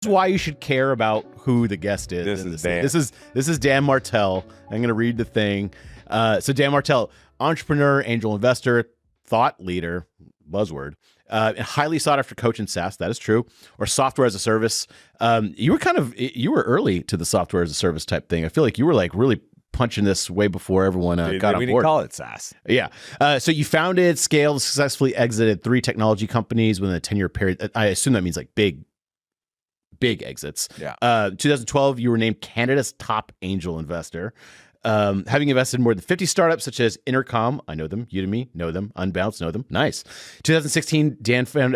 This is why you should care about who the guest is. This is Dan Martell. I'm going to read the thing. So Dan Martell, entrepreneur, angel investor, thought leader, buzzword, and highly sought after coach in SaaS. That is true. Or software as a service. You were early to the software as a service type thing. I feel like you were like really punching this way before everyone got on board. We didn't call it SaaS. Yeah. So you founded, scaled, successfully exited 3 technology companies within a 10-year period. I assume that means like big exits. Yeah. 2012, you were named Canada's top angel investor. Having invested in more than 50 startups such as Intercom, I know them, Udemy, know them, Unbounce, know them, nice. 2016, Dan found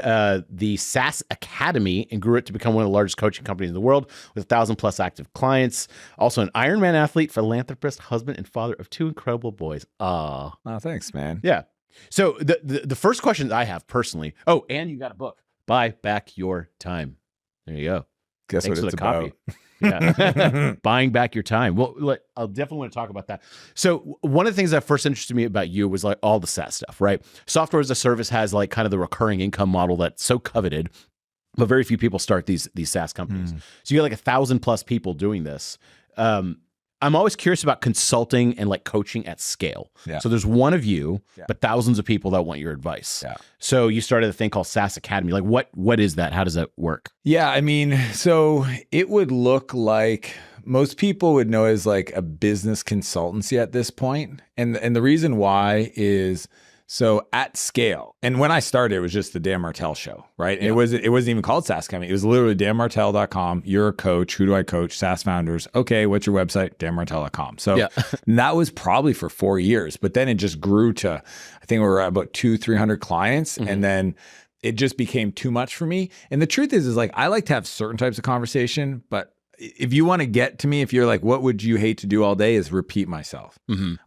the SaaS Academy and grew it to become one of the largest coaching companies in the world with 1,000+ active clients. Also an Ironman athlete, philanthropist, husband, and father of 2 incredible boys. Oh, thanks, man. Yeah. So the first question I have personally, and you got a book, Buy Back Your Time. There you go. Guess Thanks what it's copy. about. Yeah. Buying back your time. Well, I'll definitely want to talk about that. So one of the things that first interested me about you was like all the SaaS stuff, right? Software as a service has like kind of the recurring income model that's so coveted, but very few people start these SaaS companies. So you got like 1,000+ people doing this. I'm always curious about consulting and like coaching at scale. Yeah. So there's one of you, but thousands of people that want your advice. Yeah. So you started a thing called SaaS Academy. Like what is that? How does that work? Yeah, I mean, so it would look like most people would know as like a business consultancy at this point. And the reason why is so at scale. And when I started, it was just the Dan Martell show, right? Yeah. It wasn't even called SaaS Academy. It was literally danmartell.com. You're a coach. Who do I coach? SaaS founders. Okay, what's your website? danmartell.com. So that was probably for 4 years, but then it just grew to, I think we were at about 200-300 clients. And then it just became too much for me. And the truth is like, I like to have certain types of conversation, but if you want to get to me, if you're like, what would you hate to do all day is repeat myself.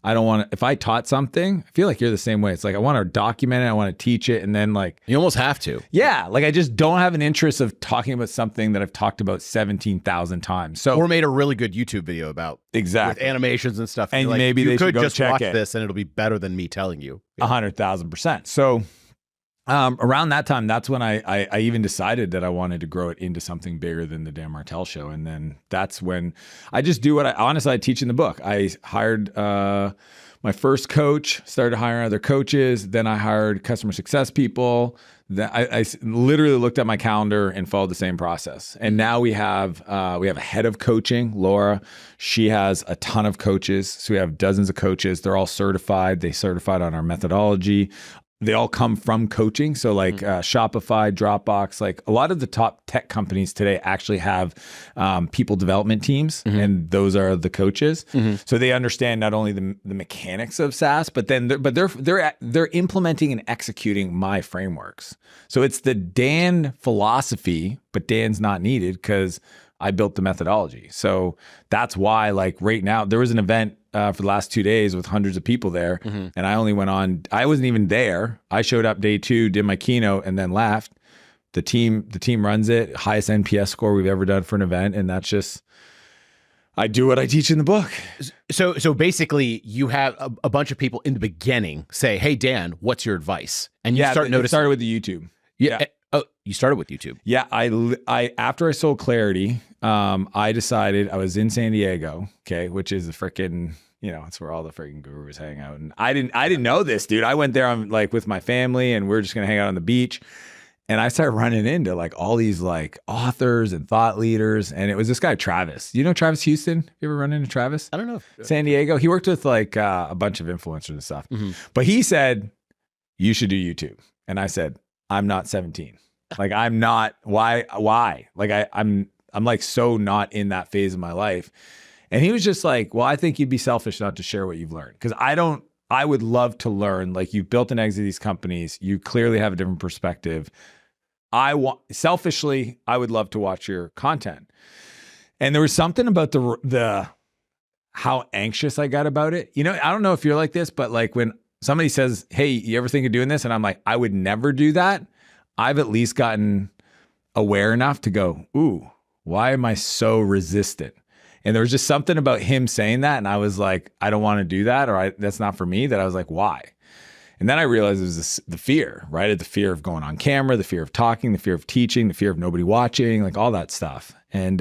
I don't want to, if I taught something, I feel like you're the same way. It's like, I want to document it. I want to teach it. And then like, you almost have to. Yeah. Like I just don't have an interest of talking about something that I've talked about 17,000 times. So, or made a really good YouTube video about exactly with animations and stuff. And like, maybe you they could should go just check watch it. this and it'll be better than me telling you. 100,000%. So, around that time, that's when I even decided that I wanted to grow it into something bigger than the Dan Martell show. And then that's when I just do what I teach in the book. I hired my first coach, started hiring other coaches. Then I hired customer success people. Then I literally looked at my calendar and followed the same process. And now we have a head of coaching, Laura. She has a ton of coaches. So we have dozens of coaches. They're all certified. They certified on our methodology. They all come from coaching. So like Shopify, Dropbox, like a lot of the top tech companies today actually have people development teams, and those are the coaches. So they understand not only the mechanics of SaaS, but then they're implementing and executing my frameworks. So it's the Dan philosophy, but Dan's not needed because I built the methodology. So that's why, like right now, there was an event for the last 2 days with hundreds of people there. And I only went on, I wasn't even there. I showed up day 2, did my keynote, and then left. The team runs it, highest NPS score we've ever done for an event. And that's just, I do what I teach in the book. So basically you have a bunch of people in the beginning say, hey, Dan, what's your advice? And you start noticing. It started with the YouTube. Yeah. Oh, you started with YouTube. Yeah. I after I sold Clarity, I decided I was in San Diego, okay, which is the freaking, it's where all the freaking gurus hang out. And I didn't know this, dude. I went there like with my family and we're just going to hang out on the beach. And I started running into like all these like authors and thought leaders. And it was this guy, Travis. You know Travis Houston? You ever run into Travis? I don't know. San Diego. He worked with like a bunch of influencers and stuff. But he said, you should do YouTube. And I said, I'm not 17. Like I'm not, why? Like I'm like so not in that phase of my life. And he was just like, well, I think you'd be selfish not to share what you've learned. Cause I would love to learn, like you've built and exited these companies. You clearly have a different perspective. Selfishly, I would love to watch your content. And there was something about the how anxious I got about it. I don't know if you're like this, but like when somebody says, hey, you ever think of doing this? And I'm like, I would never do that. I've at least gotten aware enough to go, ooh, why am I so resistant? And there was just something about him saying that. And I was like, I don't want to do that. Or that's not for me. That I was like, why? And then I realized it was the fear, right? The fear of going on camera, the fear of talking, the fear of teaching, the fear of nobody watching, like all that stuff. And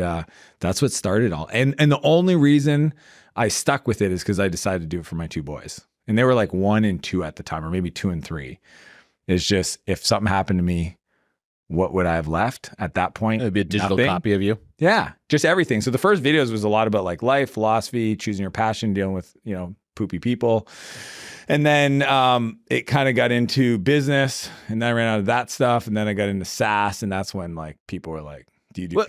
that's what started all. And the only reason I stuck with it is because I decided to do it for my two boys. And they were like 1 and 2 at the time, or maybe 2 and 3. It's just, if something happened to me, what would I have left at that point? It'd be a digital copy of you. Yeah, just everything. So the first videos was a lot about like life, philosophy, choosing your passion, dealing with, poopy people. And then it kind of got into business, and then I ran out of that stuff. And then I got into SaaS, and that's when like people were like,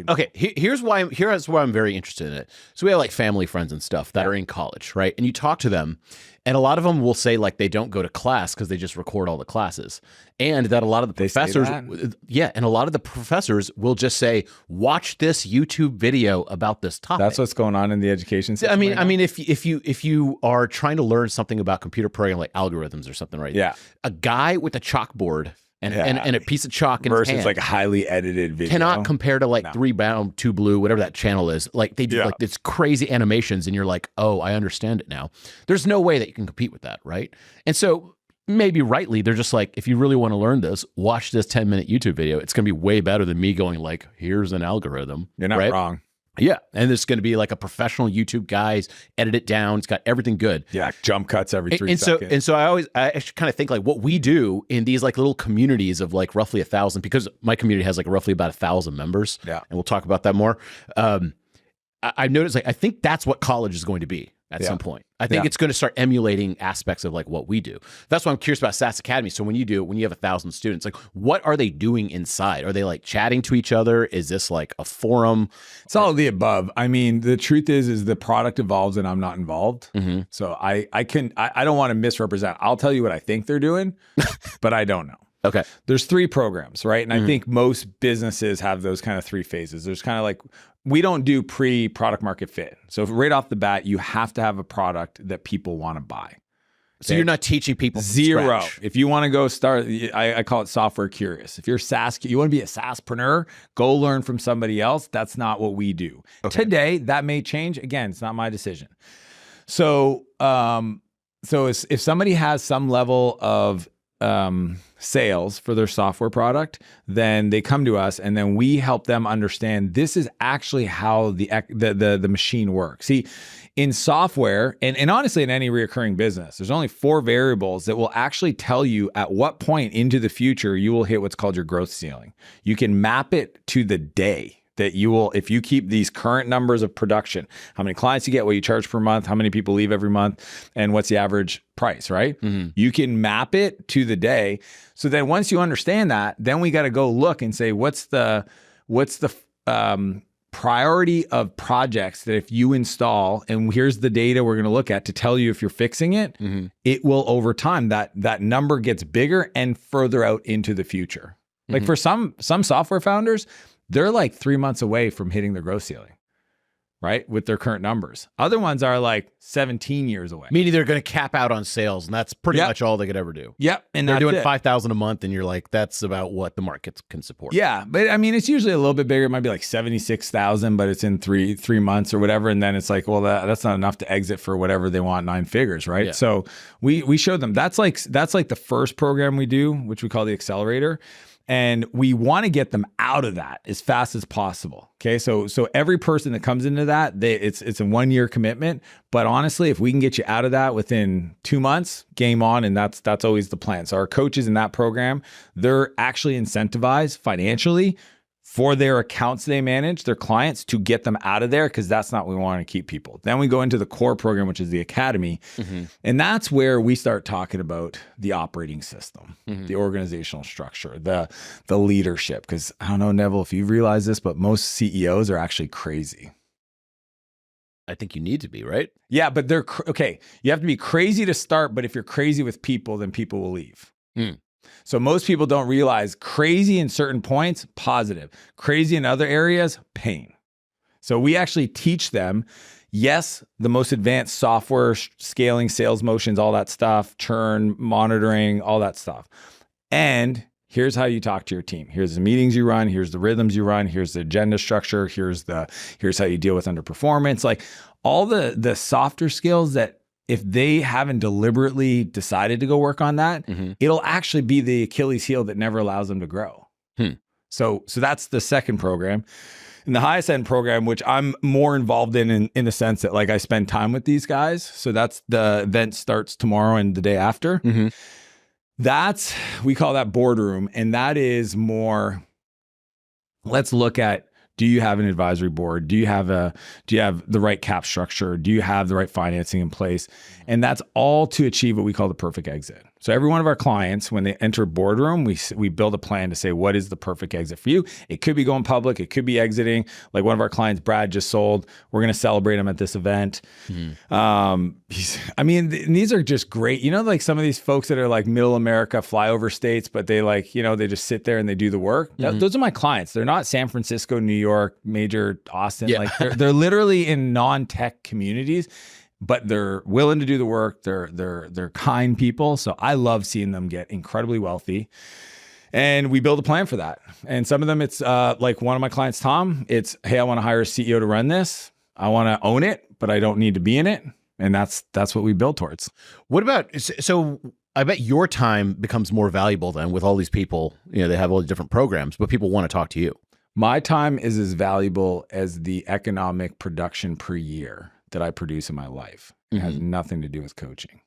okay, here's why I'm very interested in it. So we have like family friends and stuff that are in college, right? And you talk to them, and a lot of them will say like they don't go to class because they just record all the classes, and that a lot of the professors, and a lot of the professors will just say, watch this YouTube video about this topic. That's what's going on in the education system. I mean, if you are trying to learn something about computer programming, like algorithms or something, right? Yeah, a guy with a chalkboard and a piece of chalk in versus his hand like a highly edited video cannot compare to like 3 Brown 2 Blue, whatever that channel is. Like they do like this crazy animations, and you're like, oh, I understand it now. There's no way that you can compete with that, right? And so maybe rightly, they're just like, if you really want to learn this, watch this 10-minute YouTube video. It's going to be way better than me going like, here's an algorithm. You're not wrong. Yeah. And it's going to be like a professional YouTube guys, edit it down. It's got everything good. Yeah. Jump cuts every 3 seconds. And so I kind of think like what we do in these like little communities of like roughly 1,000, because my community has like roughly about 1,000 members. Yeah. And we'll talk about that more. I've noticed like, I think that's what college is going to be at some point. I think it's going to start emulating aspects of like what we do. That's why I'm curious about SaaS Academy. So when you have 1,000 students, like what are they doing inside? Are they like chatting to each other? Is this like a forum? It's all of the above. I mean, the truth is the product evolves and I'm not involved. Mm-hmm. So I don't want to misrepresent. I'll tell you what I think they're doing, but I don't know. Okay. There's 3 programs, right? And I think most businesses have those kind of 3 phases. There's kind of like, we don't do pre-product market fit. So right off the bat, you have to have a product that people want to buy. So you're not teaching people from 0. scratch. If you want to go start, I call it software curious. If you're SaaS, you want to be a SaaSpreneur, go learn from somebody else. That's not what we do. Okay. Today, that may change. Again, it's not my decision. So, if somebody has some level of sales for their software product, then they come to us and then we help them understand this is actually how the machine works. See, in software and honestly in any recurring business, there's only 4 variables that will actually tell you at what point into the future you will hit what's called your growth ceiling. You can map it to the day that you will, if you keep these current numbers of production, how many clients you get, what you charge per month, how many people leave every month, and what's the average price, right? Mm-hmm. You can map it to the day. So then once you understand that, then we got to go look and say, what's the priority of projects that if you install, and here's the data we're going to look at to tell you if you're fixing it, it will over time, that number gets bigger and further out into the future. Like for some software founders, they're like 3 months away from hitting their growth ceiling, right? With their current numbers. Other ones are like 17 years away. Meaning they're going to cap out on sales, and that's pretty much all they could ever do. Yep. And they're doing 5,000 a month, and you're like, that's about what the market can support. Yeah. But I mean, it's usually a little bit bigger. It might be like 76,000, but it's in three months or whatever. And then it's like, well, that's not enough to exit for whatever they want, 9 figures, right? Yeah. So we show them that's like the first program we do, which we call the accelerator. And we want to get them out of that as fast as possible. Okay. So every person that comes into that, it's a 1-year commitment. But honestly, if we can get you out of that within 2 months, game on. And that's always the plan. So our coaches in that program, they're actually incentivized financially for their accounts they manage, their clients, to get them out of there, because that's not what we want to keep people. Then we go into the core program, which is the Academy. And that's where we start talking about the operating system, the organizational structure, the leadership. Because I don't know, Neville, if you've realized this, but most CEOs are actually crazy. I think you need to be, right? Yeah, but they're okay. You have to be crazy to start, but if you're crazy with people, then people will leave. So most people don't realize crazy in certain points, positive. Crazy in other areas, pain. So we actually teach them, yes, the most advanced software, scaling, sales motions, all that stuff, churn, monitoring, all that stuff. And here's how you talk to your team. Here's the meetings you run. Here's the rhythms you run. Here's the agenda structure. Here's how you deal with underperformance. Like all the softer skills that if they haven't deliberately decided to go work on that, it'll actually be the Achilles heel that never allows them to grow. So that's the second program. And the highest end program, which I'm more involved in the sense that like I spend time with these guys. So that's the event starts tomorrow and the day after. We call that Boardroom. And that is more, let's look at, do you have an advisory board? Do you have the right cap structure? Do you have the right financing in place? And that's all to achieve what we call the perfect exit. So every one of our clients, when they enter Boardroom, we build a plan to say, what is the perfect exit for you? It could be going public. It could be exiting. Like one of our clients, Brad, just sold. We're going to celebrate him at this event. These are just great. You know, like some of these folks that are like middle America, flyover states, but they like, you know, they just sit there and they do the work. Those are my clients. They're not San Francisco, New York, major Austin. Like they're literally in non-tech communities. But they're willing to do the work. They're kind people. So I love seeing them get incredibly wealthy. And we build a plan for that. And some of them, it's like one of my clients, Tom, it's, hey, I want to hire a CEO to run this. I want to own it, but I don't need to be in it. And that's what we build towards. What about, so I bet your time becomes more valuable then with all these people, you know, they have all these different programs, but people want to talk to you. My time is as valuable as the economic production per year that I produce in my life. It has nothing to do with coaching.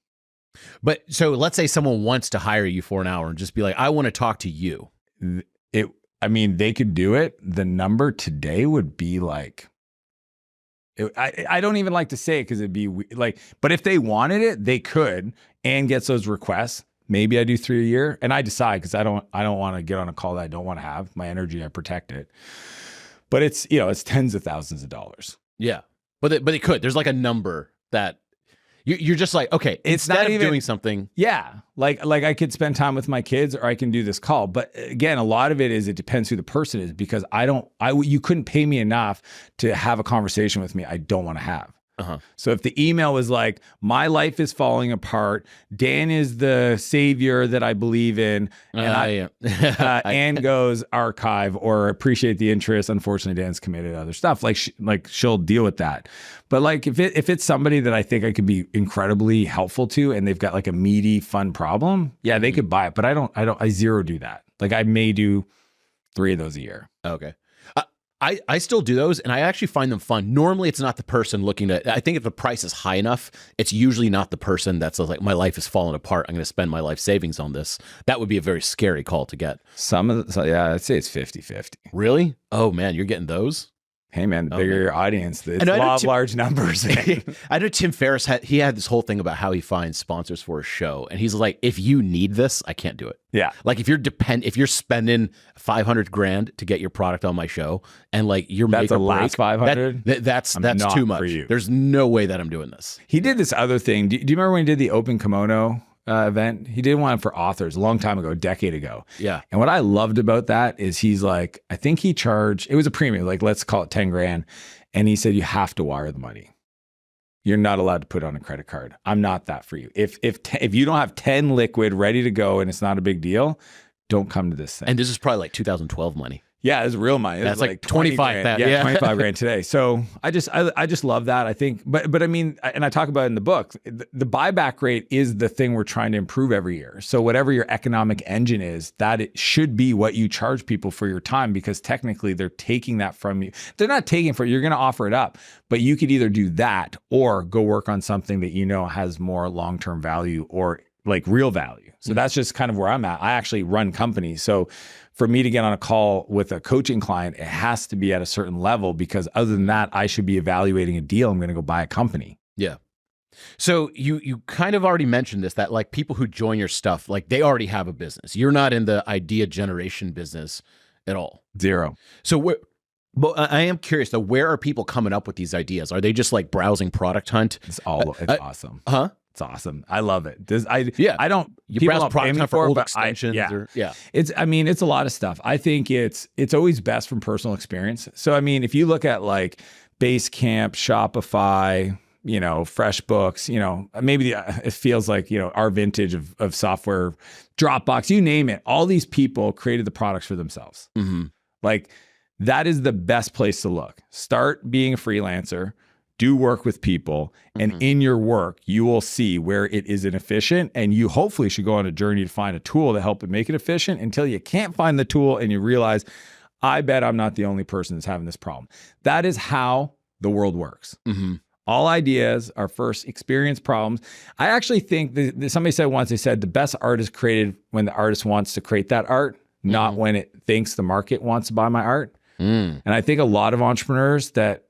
But so let's say someone wants to hire you for an hour and just be like, I want to talk to you. They could do it. The number today would be like, I don't even like to say it because it'd be like, but if they wanted it, they could and gets those requests. Maybe I do 3 a year and I decide because I don't want to get on a call that I don't want to have. My energy, I protect it. But it's, you know, it's tens of thousands of dollars. Yeah. But they could. There's like a number that you're just like, okay, it's not even doing something. Yeah. Like I could spend time with my kids or I can do this call. But again, a lot of it depends who the person is because you couldn't pay me enough to have a conversation with me I don't want to have. So if the email was like, my life is falling apart, Dan is the savior that I believe in, and Anne goes archive or appreciate the interest. Unfortunately, Dan's committed to other stuff. Like she'll deal with that. But like if it's somebody that I think I could be incredibly helpful to, and they've got like a meaty, fun problem, yeah, they could buy it. But I zero do that. Like I may do 3 of those a year. Okay. I still do those, and I actually find them fun. Normally, it's not the person looking to, I think if the price is high enough, it's usually not the person that's like, my life is falling apart. I'm going to spend my life savings on this. That would be a very scary call to get. I'd say it's 50-50. Really? Oh, man, you're getting those? Hey, man, the bigger your audience, it's a lot of large numbers. I know Tim Ferriss had this whole thing about how he finds sponsors for his show. And he's like, if you need this, I can't do it. Yeah. Like if you're spending $500,000 to get your product on my show and like you're making the last 500, that's too much. There's no way that I'm doing this. He did this other thing. Do you remember when he did the open kimono event? He did one for authors a long time ago, a decade ago. Yeah. And what I loved about that is he's like, I think he charged, it was a premium, like let's call it 10 grand. And he said, you have to wire the money. You're not allowed to put it on a credit card. I'm not that for you. If you don't have 10 liquid ready to go and it's not a big deal, don't come to this thing. And this is probably like 2012 money. Yeah, it's real money. That's like 25 grand. Yeah, 25 grand today. So I just love that. I think, but I mean, and I talk about it in the book, the buyback rate is the thing we're trying to improve every year. So whatever your economic engine is, that it should be what you charge people for your time, because technically they're taking that from you. They're not taking it from you. You're going to offer it up, but you could either do that or go work on something that you know has more long-term value or like real value. So that's just kind of where I'm at. I actually run companies. So for me to get on a call with a coaching client, it has to be at a certain level, because other than that, I should be evaluating a deal. I'm going to go buy a company. Yeah. So you kind of already mentioned this, that like people who join your stuff, like they already have a business. You're not in the idea generation business at all. Zero. So but I am curious though, where are people coming up with these ideas? Are they just like browsing Product Hunt? It's awesome. Huh? It's awesome. I love it. I don't. You browse Product Hunt for old extensions. It's a lot of stuff. I think it's always best from personal experience. So I mean, if you look at like Basecamp, Shopify, FreshBooks, maybe it feels like our vintage of software, Dropbox, you name it. All these people created the products for themselves. Mm-hmm. Like that is the best place to look. Start being a freelancer. do work with people, and in your work, you will see where it is inefficient, and you hopefully should go on a journey to find a tool to help it make it efficient until you can't find the tool and you realize, I bet I'm not the only person that's having this problem. That is how the world works. All ideas are first experience problems. I actually think somebody said once, they said the best art is created when the artist wants to create that art, not when it thinks the market wants to buy my art. And I think a lot of entrepreneurs that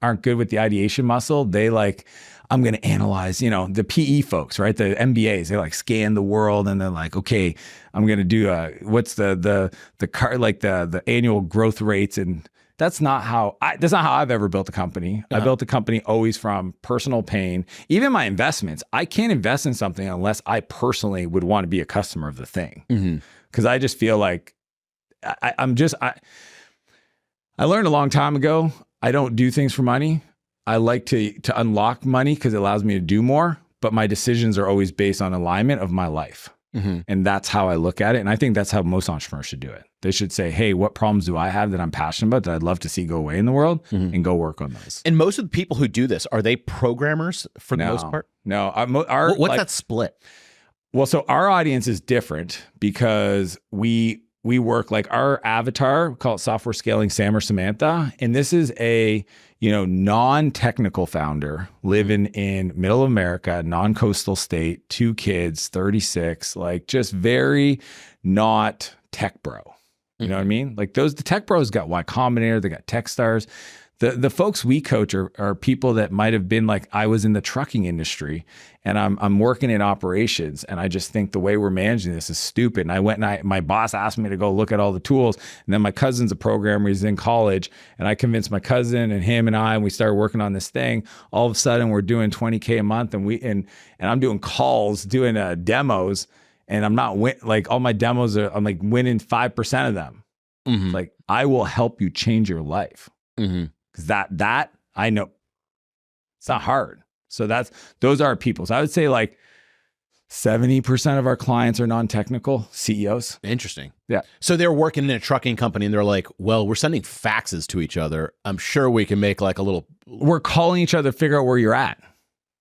aren't good with the ideation muscle, they like, I'm going to analyze, the PE folks, right? The MBAs, they like scan the world and they're like, okay, I'm going to do what's the annual growth rates. And that's not how I've ever built a company. I built a company always from personal pain. Even my investments, I can't invest in something unless I personally would want to be a customer of the thing. Because I just feel like I learned a long time ago, I don't do things for money. I like to unlock money because it allows me to do more, but my decisions are always based on alignment of my life. And that's how I look at it. And I think that's how most entrepreneurs should do it. They should say, hey, what problems do I have that I'm passionate about that I'd love to see go away in the world and go work on those. And most of the people who do this, are they programmers for the most part? No. What's that split? Well, so our audience is different because we work like our avatar, we call it Software Scaling Sam or Samantha. And this is a, non-technical founder living in middle America, non-coastal state, 2 kids, 36, like just very not tech bro. You know what I mean? Like the tech bros got Y Combinator, they got Techstars. The folks we coach are people that might have been like, I was in the trucking industry and I'm working in operations. And I just think the way we're managing this is stupid. And I went and my boss asked me to go look at all the tools. And then my cousin's a programmer, he's in college. And I convinced my cousin and him and we started working on this thing. All of a sudden we're doing $20K a month and I'm doing calls, doing demos. And I'm not like all my demos I'm like winning 5% of them. Like I will help you change your life. Because that I know it's not hard. So those are our people. So I would say like 70% of our clients are non-technical CEOs. Interesting. Yeah. So they're working in a trucking company and they're like, well, we're sending faxes to each other. I'm sure we can make like we're calling each other to figure out where you're at.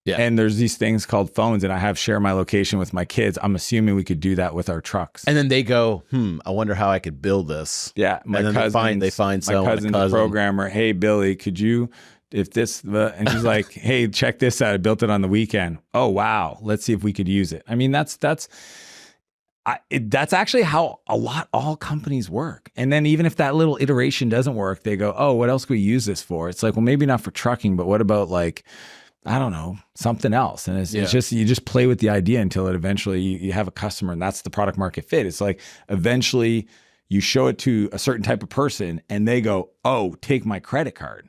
Yeah. And there's these things called phones, and I have share my location with my kids. I'm assuming we could do that with our trucks. And then they go, I wonder how I could build this. Yeah. My cousin, they find my cousin's a programmer. Hey, Billy, could you, and she's like, hey, check this out. I built it on the weekend. Oh, wow. Let's see if we could use it. I mean, that's actually how all companies work. And then even if that little iteration doesn't work, they go, oh, what else could we use this for? It's like, well, maybe not for trucking, but what about like, I don't know, something else. And it's just, you just play with the idea until it eventually you have a customer, and that's the product market fit. It's like eventually you show it to a certain type of person and they go, oh, take my credit card.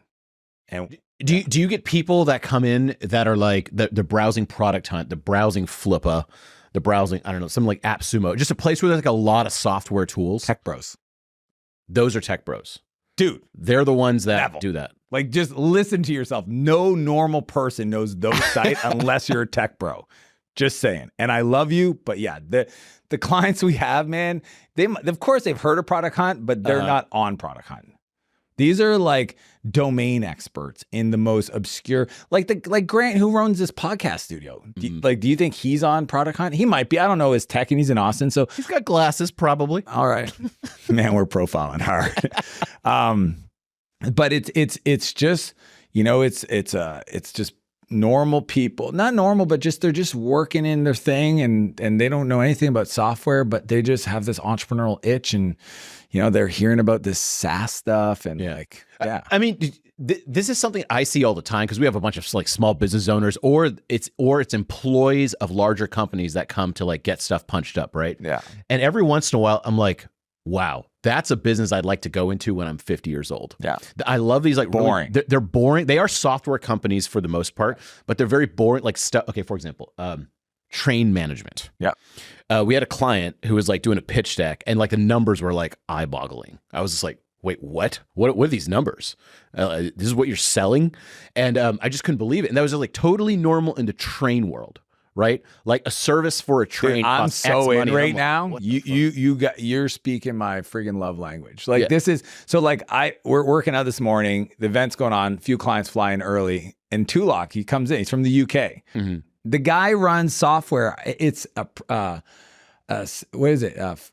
And do you get people that come in that are like the browsing Product Hunt, the browsing Flippa, the browsing, I don't know, something like AppSumo, just a place where there's like a lot of software tools? Tech bros. Those are tech bros. Dude, they're the ones that do that. Like, just listen to yourself. No normal person knows those sites unless you're a tech bro. Just saying. And I love you, but yeah, the clients we have, man, of course they've heard of Product Hunt, but they're not on Product Hunt. These are like domain experts in the most obscure, like Grant, who runs this podcast studio. Do you think he's on Product Hunt? He might be. I don't know his tech, and he's in Austin, so he's got glasses, probably. All right, man, we're profiling hard. But it's just, it's just normal people, not normal, but just they're just working in their thing, and they don't know anything about software, but they just have this entrepreneurial itch, and they're hearing about this SaaS stuff, and I mean, this is something I see all the time because we have a bunch of like small business owners, or it's employees of larger companies that come to like get stuff punched up, right? Yeah. And every once in a while, I'm like, wow, that's a business I'd like to go into when I'm 50 years old. Yeah. I love these like boring. Really, they're boring. They are software companies for the most part, but they're very boring. Like stuff. Okay, for example, train management. Yeah. We had a client who was like doing a pitch deck, and like the numbers were like eye-boggling. I was just like, wait, what? What are these numbers? This is what you're selling? And I just couldn't believe it. And that was like totally normal in the train world. Right, like a service for a train. Dude, I'm so in right now. You're speaking my friggin' love language. Like this is so like we're working out this morning. The event's going on. A few clients flying early, And Tulak, he comes in. He's from the UK. Mm-hmm. The guy runs software. It's what is it?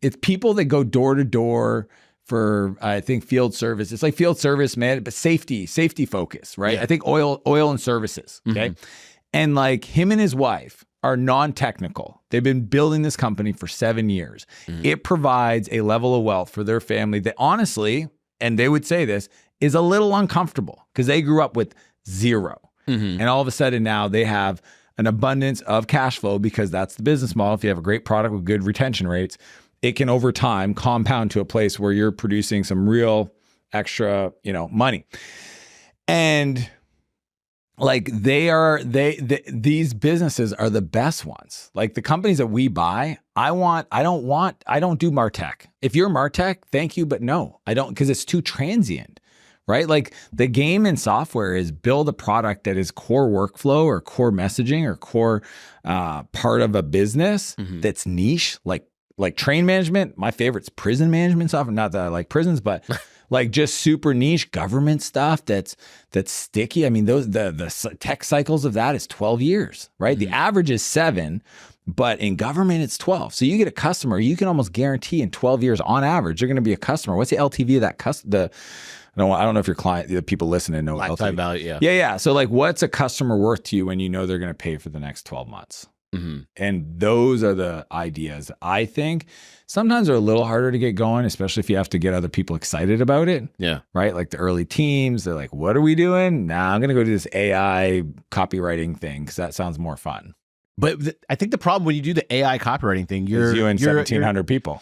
It's people that go door to door for, I think, field service. It's like field service, man, but safety focus, right? Yeah. I think oil and services. Okay. Mm-hmm. And like him and his wife are non-technical. They've been building this company for 7 years. Mm-hmm. It provides a level of wealth for their family that honestly, and they would say this, is a little uncomfortable because they grew up with zero. Mm-hmm. And all of a sudden now they have an abundance of cash flow because that's the business model. If you have a great product with good retention rates, it can over time compound to a place where you're producing some real extra, money. And like these businesses are the best ones. Like the companies that we buy, I don't do MarTech. If you're MarTech, thank you, but no, I don't, because it's too transient, right? Like the game in software is build a product that is core workflow or core messaging or core part of a business that's niche, like train management. My favorite's prison management software. Not that I like prisons, but like just super niche government stuff that's sticky. I mean, the tech cycles of that is 12 years, right? Mm-hmm. The average is 7, but in government it's 12. So you get a customer, you can almost guarantee in 12 years on average, you're going to be a customer. What's the LTV of that customer? I don't know if your client, the people listening know lifetime LTV. Value. Yeah. So like, what's a customer worth to you when you know they're going to pay for the next 12 months? Mm-hmm. And those are the ideas I think sometimes are a little harder to get going, especially if you have to get other people excited about it. Yeah. Right. Like the early teams, they're like, what are we doing? Nah, I'm going to go do this AI copywriting thing because that sounds more fun. But I think the problem when you do the AI copywriting thing, you're 1,700 people.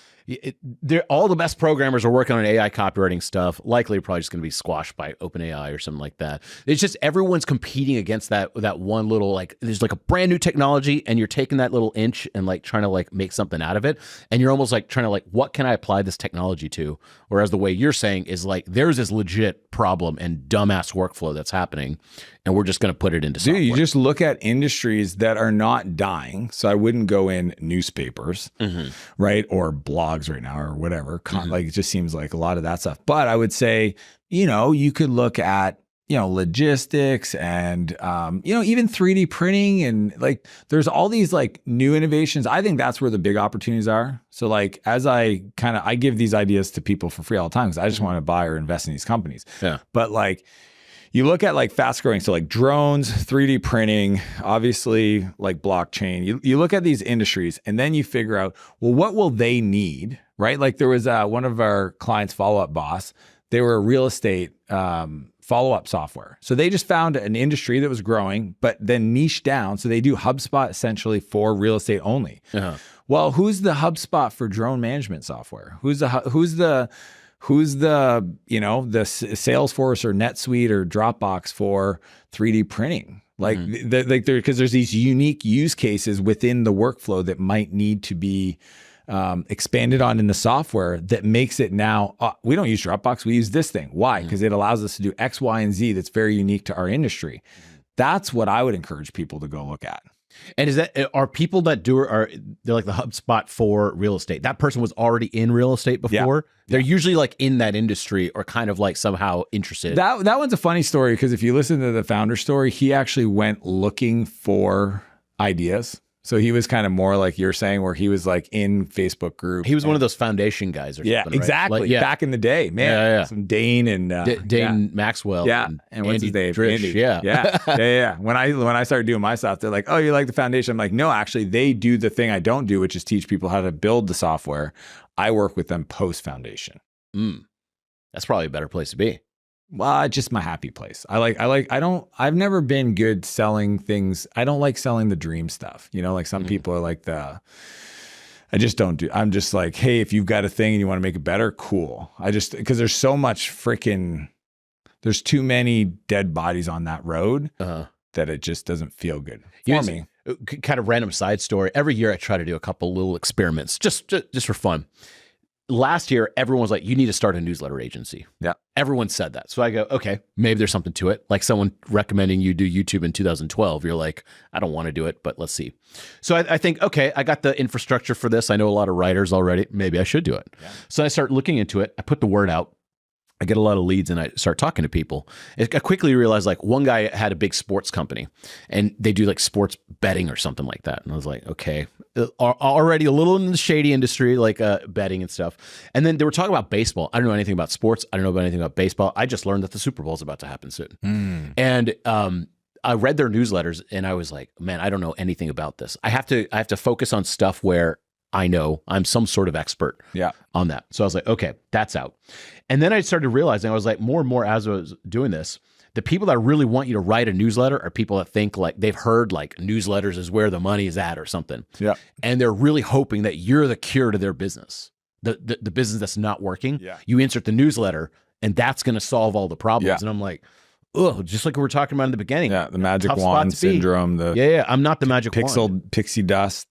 All the best programmers are working on AI copywriting stuff. Likely, probably just going to be squashed by OpenAI or something like that. It's just everyone's competing against that one little, like, there's like a brand new technology, and you're taking that little inch and like trying to like make something out of it, and you're almost like trying to like, what can I apply this technology to? Whereas the way you're saying is like, there's this legit problem and dumbass workflow that's happening, and we're just going to put it into software. Dude, you just look at industries that are not dying. So I wouldn't go in newspapers, right, or blogs right now or whatever. Like it just seems like a lot of that stuff. But I would say, you could look at, logistics and, even 3D printing, and like there's all these like new innovations. I think that's where the big opportunities are. So like as I give these ideas to people for free all the time because I just want to buy or invest in these companies. Yeah. But like, you look at like fast growing, so like drones, 3D printing, obviously like blockchain. You look at these industries and then you figure out, well, what will they need, right? Like there was one of our clients, follow-up boss, they were a real estate follow-up software. So they just found an industry that was growing, but then niche down. So they do HubSpot essentially for real estate only. Uh-huh. Well, who's the HubSpot for drone management software? Who's the Salesforce or NetSuite or Dropbox for 3D printing? Like, because there's these unique use cases within the workflow that might need to be expanded on in the software that makes it now, we don't use Dropbox, we use this thing. Why? Because it allows us to do X, Y, and Z that's very unique to our industry. That's what I would encourage people to go look at. And are people that they're like the HubSpot for real estate? That person was already in real estate before. Yeah. They're usually like in that industry or kind of like somehow interested. That one's a funny story because if you listen to the founder story, he actually went looking for ideas. So he was kind of more like you're saying, where he was like in Facebook groups. He was one of those foundation guys or something, right? Exactly. Like, back in the day, man. Some Dane and Dane Maxwell. Yeah. And what's his name? Drish, Andy. Yeah. When I started doing my stuff, they're like, oh, you like the foundation? I'm like, no, actually, they do the thing I don't do, which is teach people how to build the software. I work with them post foundation. That's probably a better place to be. Well, it's just my happy place. I've never been good selling things. I don't like selling the dream stuff. Like some people are like I just don't do, I'm just like, hey, if you've got a thing and you want to make it better, cool. Because there's so much there's too many dead bodies on that road that it just doesn't feel good for me. Kind of random side story. Every year I try to do a couple little experiments just for fun. Last year, everyone was like, you need to start a newsletter agency. Yeah. Everyone said that. So I go, okay, maybe there's something to it. Like someone recommending you do YouTube in 2012. You're like, I don't want to do it, but let's see. So I think, okay, I got the infrastructure for this. I know a lot of writers already. Maybe I should do it. Yeah. So I start looking into it. I put the word out. I get a lot of leads and I start talking to people. I quickly realized like one guy had a big sports company and they do like sports betting or something like that. And I was like, okay, already a little in the shady industry, like betting and stuff. And then they were talking about baseball. I don't know anything about sports. I don't know about anything about baseball. I just learned that the Super Bowl is about to happen soon. And I read their newsletters and I was like, man, I don't know anything about this. I have to focus on stuff where I know I'm some sort of expert on that. So I was like, okay, that's out. And then I started realizing, I was like, more and more as I was doing this, the people that really want you to write a newsletter are people that think like they've heard like newsletters is where the money is at or something. Yeah. And they're really hoping that you're the cure to their business, the business that's not working. Yeah. You insert the newsletter and that's going to solve all the problems. Yeah. And I'm like, oh, just like we were talking about in the beginning. Yeah, the magic wand syndrome. I'm not the magic wand. Pixie dust.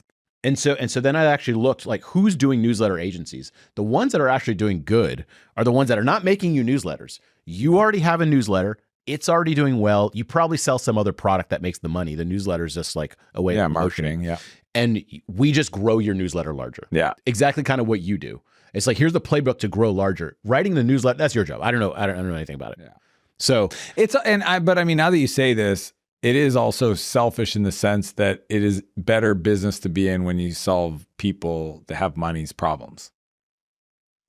And so then I actually looked like who's doing newsletter agencies. The ones that are actually doing good are the ones that are not making you newsletters. You already have a newsletter. It's already doing well. You probably sell some other product that makes the money. The newsletter is just like a way of marketing. Yeah. And we just grow your newsletter larger. Yeah. Exactly kind of what you do. It's like, here's the playbook to grow larger. Writing the newsletter, that's your job. I don't know anything about it. Yeah. So but I mean, now that you say this, it is also selfish in the sense that it is better business to be in when you solve people that have money's problems.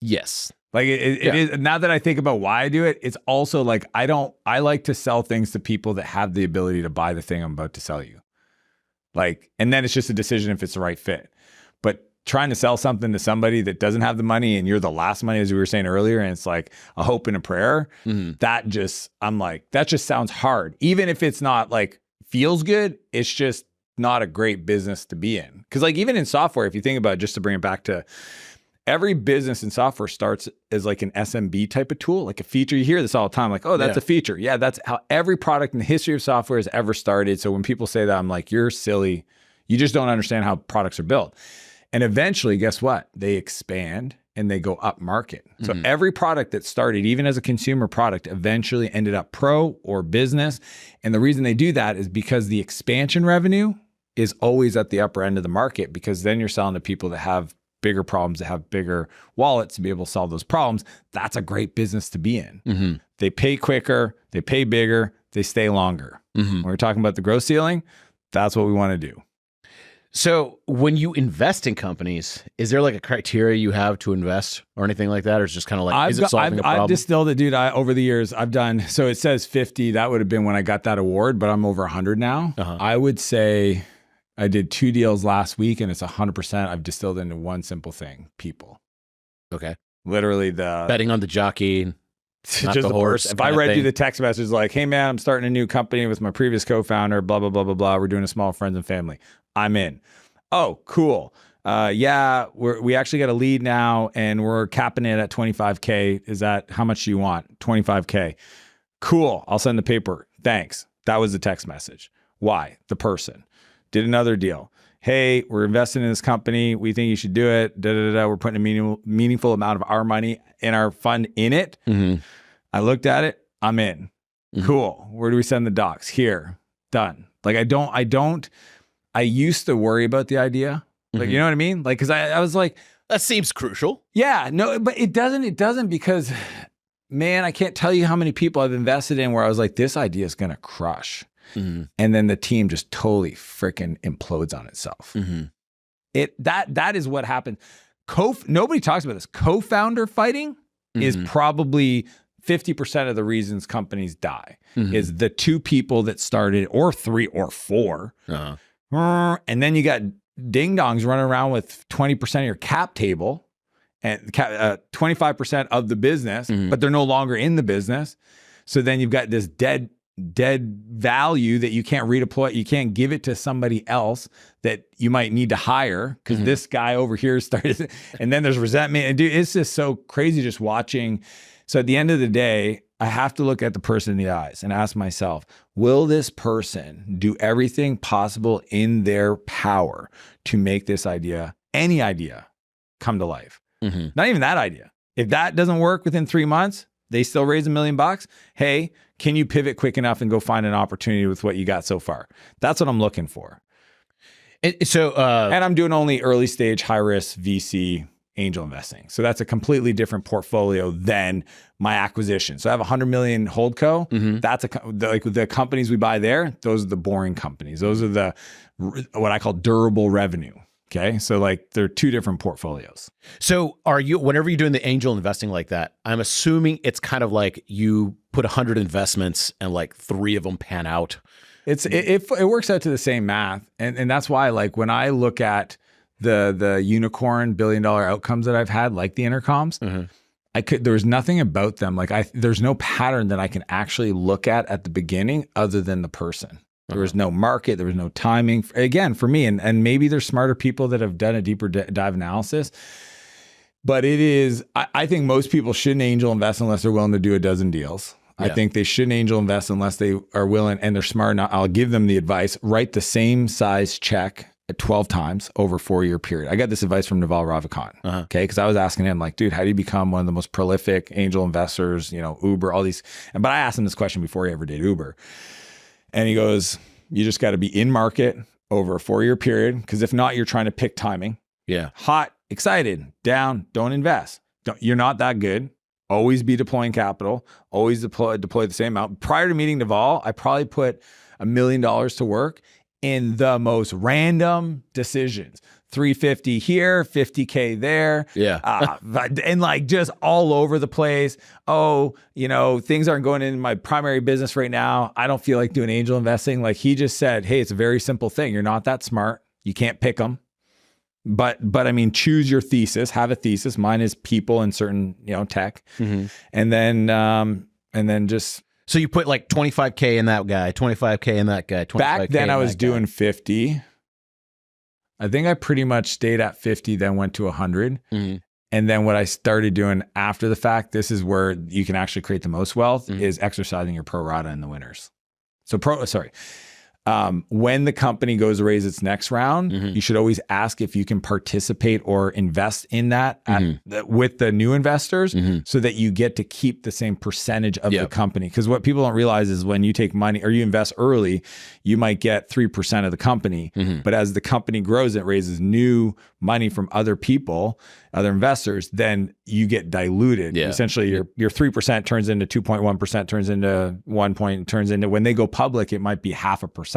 Yes. Like it is. Now that I think about why I do it, it's also like, I like to sell things to people that have the ability to buy the thing I'm about to sell you. Like, and then it's just a decision if it's the right fit. But trying to sell something to somebody that doesn't have the money and you're the last money, as we were saying earlier, and it's like a hope and a prayer, that just sounds hard. Even if it's not like feels good, it's just not a great business to be in. Because like even in software, if you think about it, just to bring it back to every business in software starts as like an SMB type of tool, like a feature. You hear this all the time, like, oh, that's a feature. Yeah, that's how every product in the history of software has ever started. So when people say that, I'm like, you're silly. You just don't understand how products are built. And eventually, guess what? They expand and they go up market. So every product that started, even as a consumer product, eventually ended up pro or business. And the reason they do that is because the expansion revenue is always at the upper end of the market, because then you're selling to people that have bigger problems, that have bigger wallets to be able to solve those problems. That's a great business to be in. They pay quicker, they pay bigger, they stay longer. When we're talking about the growth ceiling, that's what we want to do. So when you invest in companies, is there like a criteria you have to invest or anything like that? Or it's just kind of like, is it solving a problem? I've distilled it, dude. Over the years, I've done, so it says 50. That would have been when I got that award, but I'm over 100 now. I would say I did 2 deals last week and it's 100%. I've distilled into one simple thing: people. Okay. Literally the betting on the jockey. Just the horse. If I read you the text message like, hey man, I'm starting a new company with my previous co-founder, blah, blah, blah, blah, blah. We're doing a small friends and family. I'm in. Oh, cool. Yeah, we actually got a lead now and we're capping it at 25K. Is that, how much do you want? 25K. Cool. I'll send the paper. Thanks. That was the text message. Why? The person. Did another deal. Hey, we're investing in this company. We think you should do it. We're putting a meaningful amount of our money in our fund in it. I looked at it. I'm in. Cool. Where do we send the docs? Here. Done. Like I used to worry about the idea. Like, you know what I mean? Like, cause I was like, that seems crucial. Yeah, no, but it doesn't because man, I can't tell you how many people I've invested in where I was like, this idea is going to crush. And then the team just totally freaking implodes on itself. That is what happened. Nobody talks about this. Co-founder fighting is probably 50% of the reasons companies die. Is the 2 people that started, or 3 or 4. And then you got ding-dongs running around with 20% of your cap table and 25% of the business, but they're no longer in the business. So then you've got this dead value that you can't redeploy. You can't give it to somebody else that you might need to hire because this guy over here started, and then there's resentment. And dude, it's just so crazy just watching. So at the end of the day, I have to look at the person in the eyes and ask myself, will this person do everything possible in their power to make this idea, any idea, come to life? Not even that idea. If that doesn't work within 3 months, they still raise $1 million. Hey, can you pivot quick enough and go find an opportunity with what you got so far? That's what I'm looking for. And I'm doing only early stage, high risk VC angel investing. So that's a completely different portfolio than my acquisition. So I have 100 million holdco. Mm-hmm. That's like the companies we buy there. Those are the boring companies. Those are what I call durable revenue. Okay. So like they're two different portfolios. So whenever you're doing the angel investing like that, I'm assuming it's kind of like you put 100 investments and like 3 of them pan out. It works out to the same math. And that's why, like, when I look at the unicorn $1 billion outcomes that I've had, like the intercoms, mm-hmm. There's nothing about them. Like there's no pattern that I can actually look at the beginning other than the person. There was no market. There was no timing. Again, for me, and maybe there's smarter people that have done a deeper dive analysis. But I think most people shouldn't angel invest unless they're willing to do a dozen deals. Yeah. I think they shouldn't angel invest unless they are willing and they're smart enough. I'll give them the advice: write the same size check at 12 times over a 4-year period. I got this advice from Naval Ravikant. Okay. Because I was asking him, like, dude, how do you become one of the most prolific angel investors, Uber, all these. But I asked him this question before he ever did Uber. And he goes, you just got to be in market over a 4-year period. Because if not, you're trying to pick timing. Yeah. Hot, excited, down, don't invest. You're not that good. Always be deploying capital. Always deploy the same amount. Prior to meeting Naval, I probably put $1 million to work in the most random decisions. 350 here, 50K there. Yeah. And like just all over the place. Oh, things aren't going in my primary business right now. I don't feel like doing angel investing. Like he just said, hey, it's a very simple thing. You're not that smart. You can't pick them. But I mean, choose your thesis, have a thesis. Mine is people and certain, tech. Mm-hmm. And then just. So you put like 25K in that guy, 25K in that guy, 25K back then I was doing guy. 50. I think I pretty much stayed at 50, then went to 100. Mm-hmm. And then what I started doing after the fact, this is where you can actually create the most wealth, mm-hmm. is exercising your pro rata in the winners. When the company goes to raise its next round, mm-hmm. you should always ask if you can participate or invest in that with the new investors, mm-hmm. so that you get to keep the same percentage of the company. Because what people don't realize is when you take money or you invest early, you might get 3% of the company. Mm-hmm. But as the company grows, it raises new money from other people, other investors, then you get diluted. Yeah. Essentially, your 3% turns into 2.1%, turns into 1 turns into, when they go public, it might be 0.5%.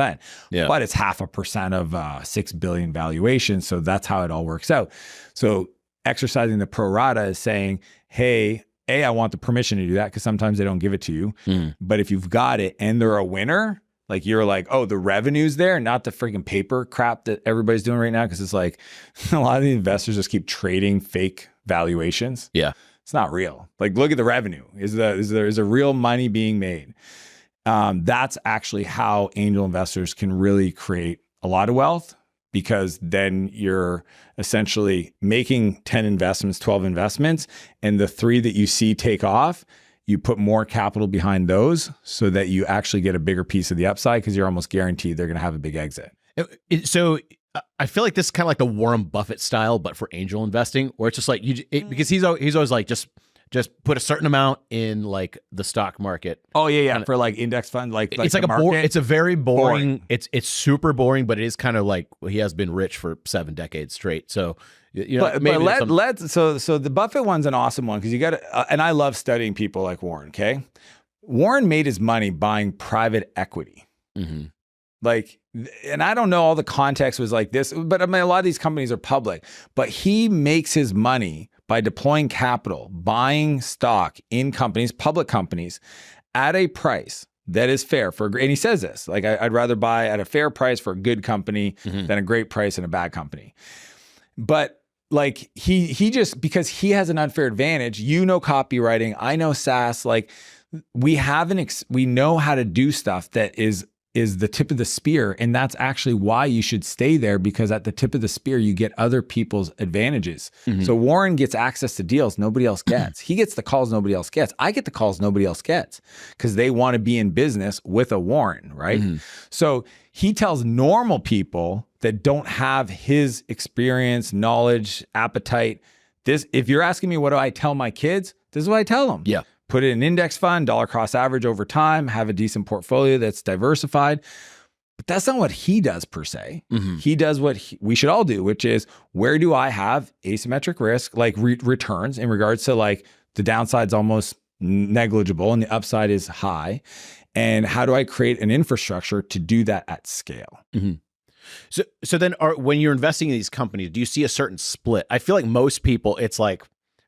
Yeah. But it's 0.5% of 6 billion valuation. So that's how it all works out. So exercising the pro rata is saying, hey, I want the permission to do that, because sometimes they don't give it to you. Mm. But if you've got it and they're a winner, like you're like, oh, the revenue's there, not the freaking paper crap that everybody's doing right now. Because it's like a lot of the investors just keep trading fake valuations. Yeah, it's not real. Like, look at the revenue. Is there real money being made? That's actually how angel investors can really create a lot of wealth, because then you're essentially making 10 investments, 12 investments, and the 3 that you see take off, you put more capital behind those so that you actually get a bigger piece of the upside, because you're almost guaranteed they're going to have a big exit. So I feel like this is kind of like the Warren Buffett style, but for angel investing, where it's just like because he's always like, just put a certain amount in like the stock market. Oh yeah. For like index fund, like it's like it's a very boring. It's super boring, but it is kind of like, well, he has been rich for 7 decades straight. So so the Buffett one's an awesome one, because you got to, and I love studying people like Warren. Okay, Warren made his money buying private equity. Mm-hmm. Like, and I don't know all the context was like this, but I mean, a lot of these companies are public, but he makes his money by deploying capital, buying stock in companies, public companies, at a price that is fair and he says this, like, I'd rather buy at a fair price for a good company, mm-hmm. than a great price in a bad company. But like he just, because he has an unfair advantage, copywriting, I know SaaS, like we know how to do stuff that is the tip of the spear. And that's actually why you should stay there, because at the tip of the spear, you get other people's advantages. Mm-hmm. So Warren gets access to deals nobody else gets. He gets the calls nobody else gets. I get the calls nobody else gets, because they want to be in business with a Warren, right? Mm-hmm. So he tells normal people that don't have his experience, knowledge, appetite. If you're asking me, what do I tell my kids? This is what I tell them. Yeah. Put it in an index fund, dollar cost average over time, have a decent portfolio that's diversified. But that's not what he does per se. He does what we should all do, which is, where do I have asymmetric risk, like returns in regards to like the downside's almost negligible and the upside is high. And how do I create an infrastructure to do that at scale? So then when you're investing in these companies, do you see a certain split? I feel like most people, it's like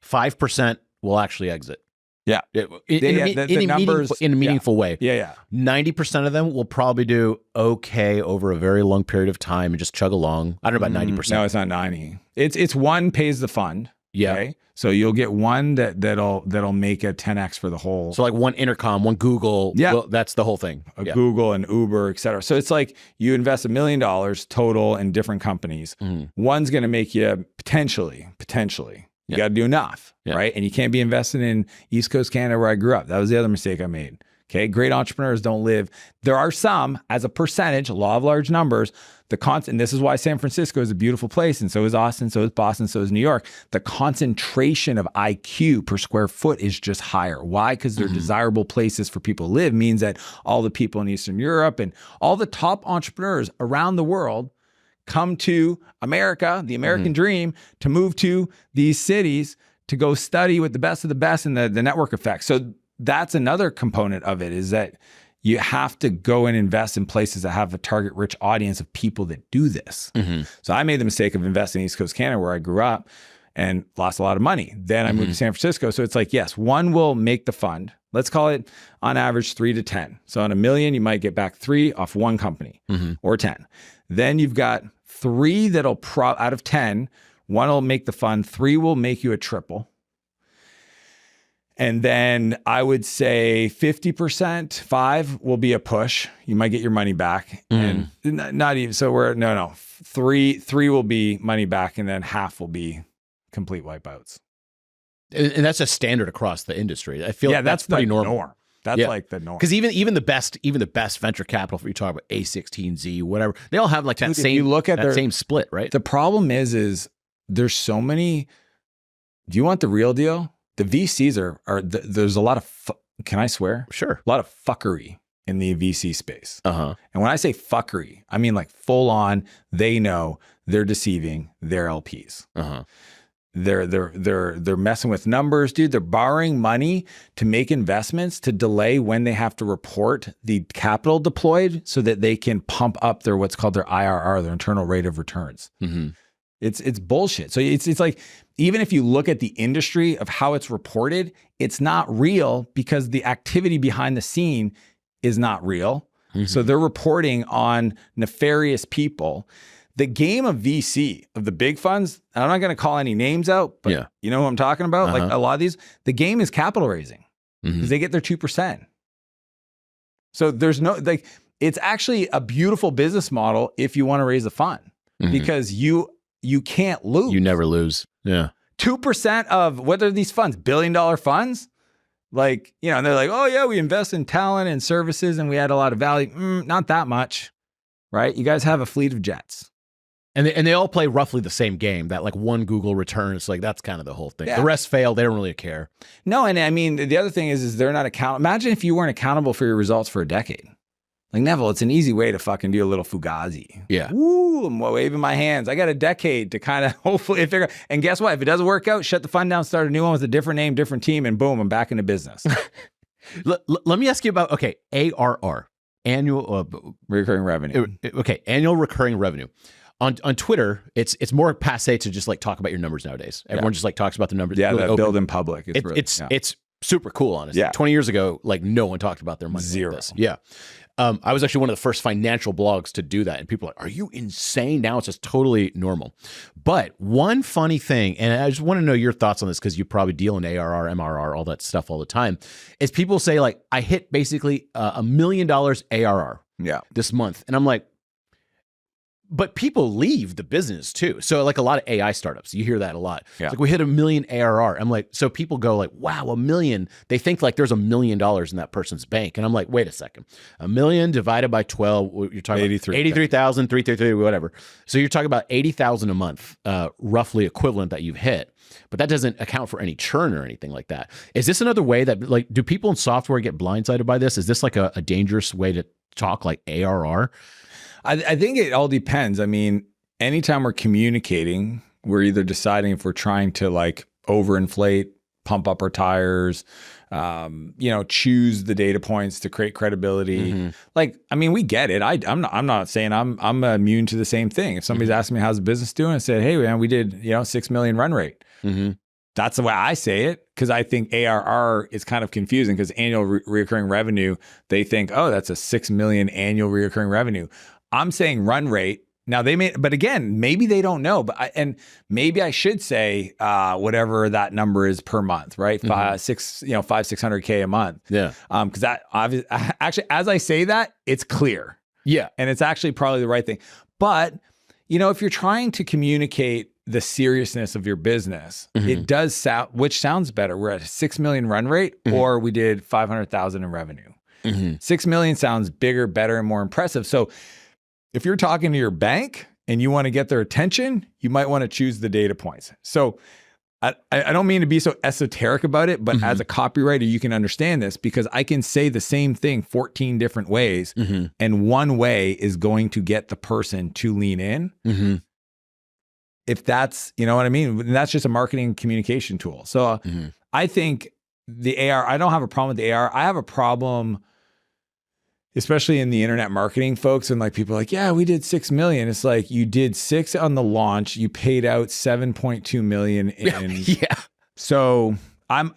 5% will actually exit. Yeah. In a meaningful way. Yeah. 90% of them will probably do okay over a very long period of time and just chug along. I don't know about 90%. No, it's not 90. It's one pays the fund. Yeah. Okay? So you'll get one that'll make a 10x for the whole. So like one Intercom, one Google. Yeah. Well, that's the whole thing. Google and Uber, et cetera. So it's like you invest $1 million total in different companies. One's going to make you potentially. You got to do enough, right? And you can't be invested in East Coast Canada where I grew up. That was the other mistake I made. Okay. Great entrepreneurs don't live. There are some, as a percentage, law of large numbers, and this is why San Francisco is a beautiful place, and so is Austin, so is Boston, so is New York. The concentration of IQ per square foot is just higher. Why? Because they're desirable places for people to live, means that all the people in Eastern Europe and all the top entrepreneurs around the world come to America, the American dream, to move to these cities to go study with the best of the best and the network effect. So that's another component of it, is that you have to go and invest in places that have a target rich audience of people that do this. So I made the mistake of investing in East Coast Canada where I grew up and lost a lot of money. Then I moved to San Francisco. So it's like, yes, one will make the fund. Let's call it on average 3 to 10. So on $1 million, you might get back 3 off one company or 10. Then you've got 3 that'll out of 10, 1 will make the fund, 3 will make you a triple. And then I would say 50%, 5 will be a push. You might get your money back. And not even, so we're, no. 3 will be money back, and then half will be complete wipeouts. And that's a standard across the industry. I feel like that's pretty normal. That's like the norm. Because even the best venture capital, if you talk about A16Z, whatever, they all have like that same, you look at that same split, right? The problem is there's so many. Do you want the real deal? The VCs are there's a lot of, can I swear? Sure. A lot of fuckery in the VC space. And when I say fuckery, I mean like full on, they know they're deceiving their LPs. They're messing with numbers, dude. They're borrowing money to make investments to delay when they have to report the capital deployed so that they can pump up their what's called their IRR, their internal rate of returns. It's bullshit. So it's like, even if you look at the industry of how it's reported, it's not real because the activity behind the scene is not real. So they're reporting on nefarious people. The game of VC, of the big funds, I'm not going to call any names out, but you know who I'm talking about? Like a lot of these, the game is capital raising because they get their 2%. So there's no, like, it's actually a beautiful business model if you want to raise a fund because you can't lose. You never lose. Yeah. 2% of what are these funds? $1 billion funds? Like, you know, and they're like, oh yeah, we invest in talent and services and we add a lot of value. Not that much, right? You guys have a fleet of jets. And they all play roughly the same game, that like one Google returns, like that's kind of the whole thing. The rest fail. They don't really care. No. And I mean, the other thing is they're not accountable. Imagine if you weren't accountable for your results for a decade. Like, Neville, it's an easy way to fucking do a little Fugazi. Yeah. Woo, I'm waving my hands. I got a decade to kind of hopefully figure out. And guess what? If it doesn't work out, shut the fund down, start a new one with a different name, different team, and boom, I'm back into business. Let me ask you about, ARR, annual recurring revenue. Annual recurring revenue. On Twitter, it's more passe to just like talk about your numbers nowadays. Everyone just like talks about the numbers. Yeah, really build in public. It's super cool, honestly. Yeah. 20 years ago, like no one talked about their money. Zero. Like this. Yeah. I was actually one of the first financial blogs to do that. And people are like, are you insane? Now it's just totally normal. But one funny thing, and I just want to know your thoughts on this because you probably deal in ARR, MRR, all that stuff all the time, is people say like, I hit basically $1 million ARR this month. And I'm like, but people leave the business too. So like a lot of AI startups, you hear that a lot. Yeah. It's like we hit $1 million ARR. I'm like, so people go like, wow, $1 million. They think like there's $1 million in that person's bank. And I'm like, wait a second, 1 million divided by 12, you're talking 83,333, whatever. So you're talking about 80,000 a month, roughly equivalent that you've hit. But that doesn't account for any churn or anything like that. Is this another way that like, do people in software get blindsided by this? Is this like a dangerous way talk like ARR? I think it all depends. I mean, anytime we're communicating, we're either deciding if we're trying to like overinflate, pump up our tires, choose the data points to create credibility. Like, I mean, we get it. I'm not saying I'm immune to the same thing. If somebody's asking me how's the business doing, I said, hey man, we did 6 million run rate. That's the way I say it, because I think ARR is kind of confusing, because annual recurring revenue, they think, oh, that's a 6 million annual recurring revenue. I'm saying run rate. Now they may, but again, maybe they don't know, and maybe I should say whatever that number is per month, right? 600K a month. Yeah. Because that actually, as I say that, it's clear. Yeah. And it's actually probably the right thing. But if you're trying to communicate the seriousness of your business, it does sound, which sounds better. We're at a 6 million run rate, or we did 500,000 in revenue. 6 million sounds bigger, better, and more impressive. So if you're talking to your bank and you want to get their attention, you might want to choose the data points. So I don't mean to be so esoteric about it, but as a copywriter, you can understand this, because I can say the same thing 14 different ways, and one way is going to get the person to lean in. If that's, you know what I mean? That's just a marketing communication tool. So I think the AR, I don't have a problem with the AR. I have a problem, especially in the internet marketing folks, and like people are like, yeah, we did 6 million. It's like, you did 6 on the launch, you paid out 7.2 million in. Yeah. So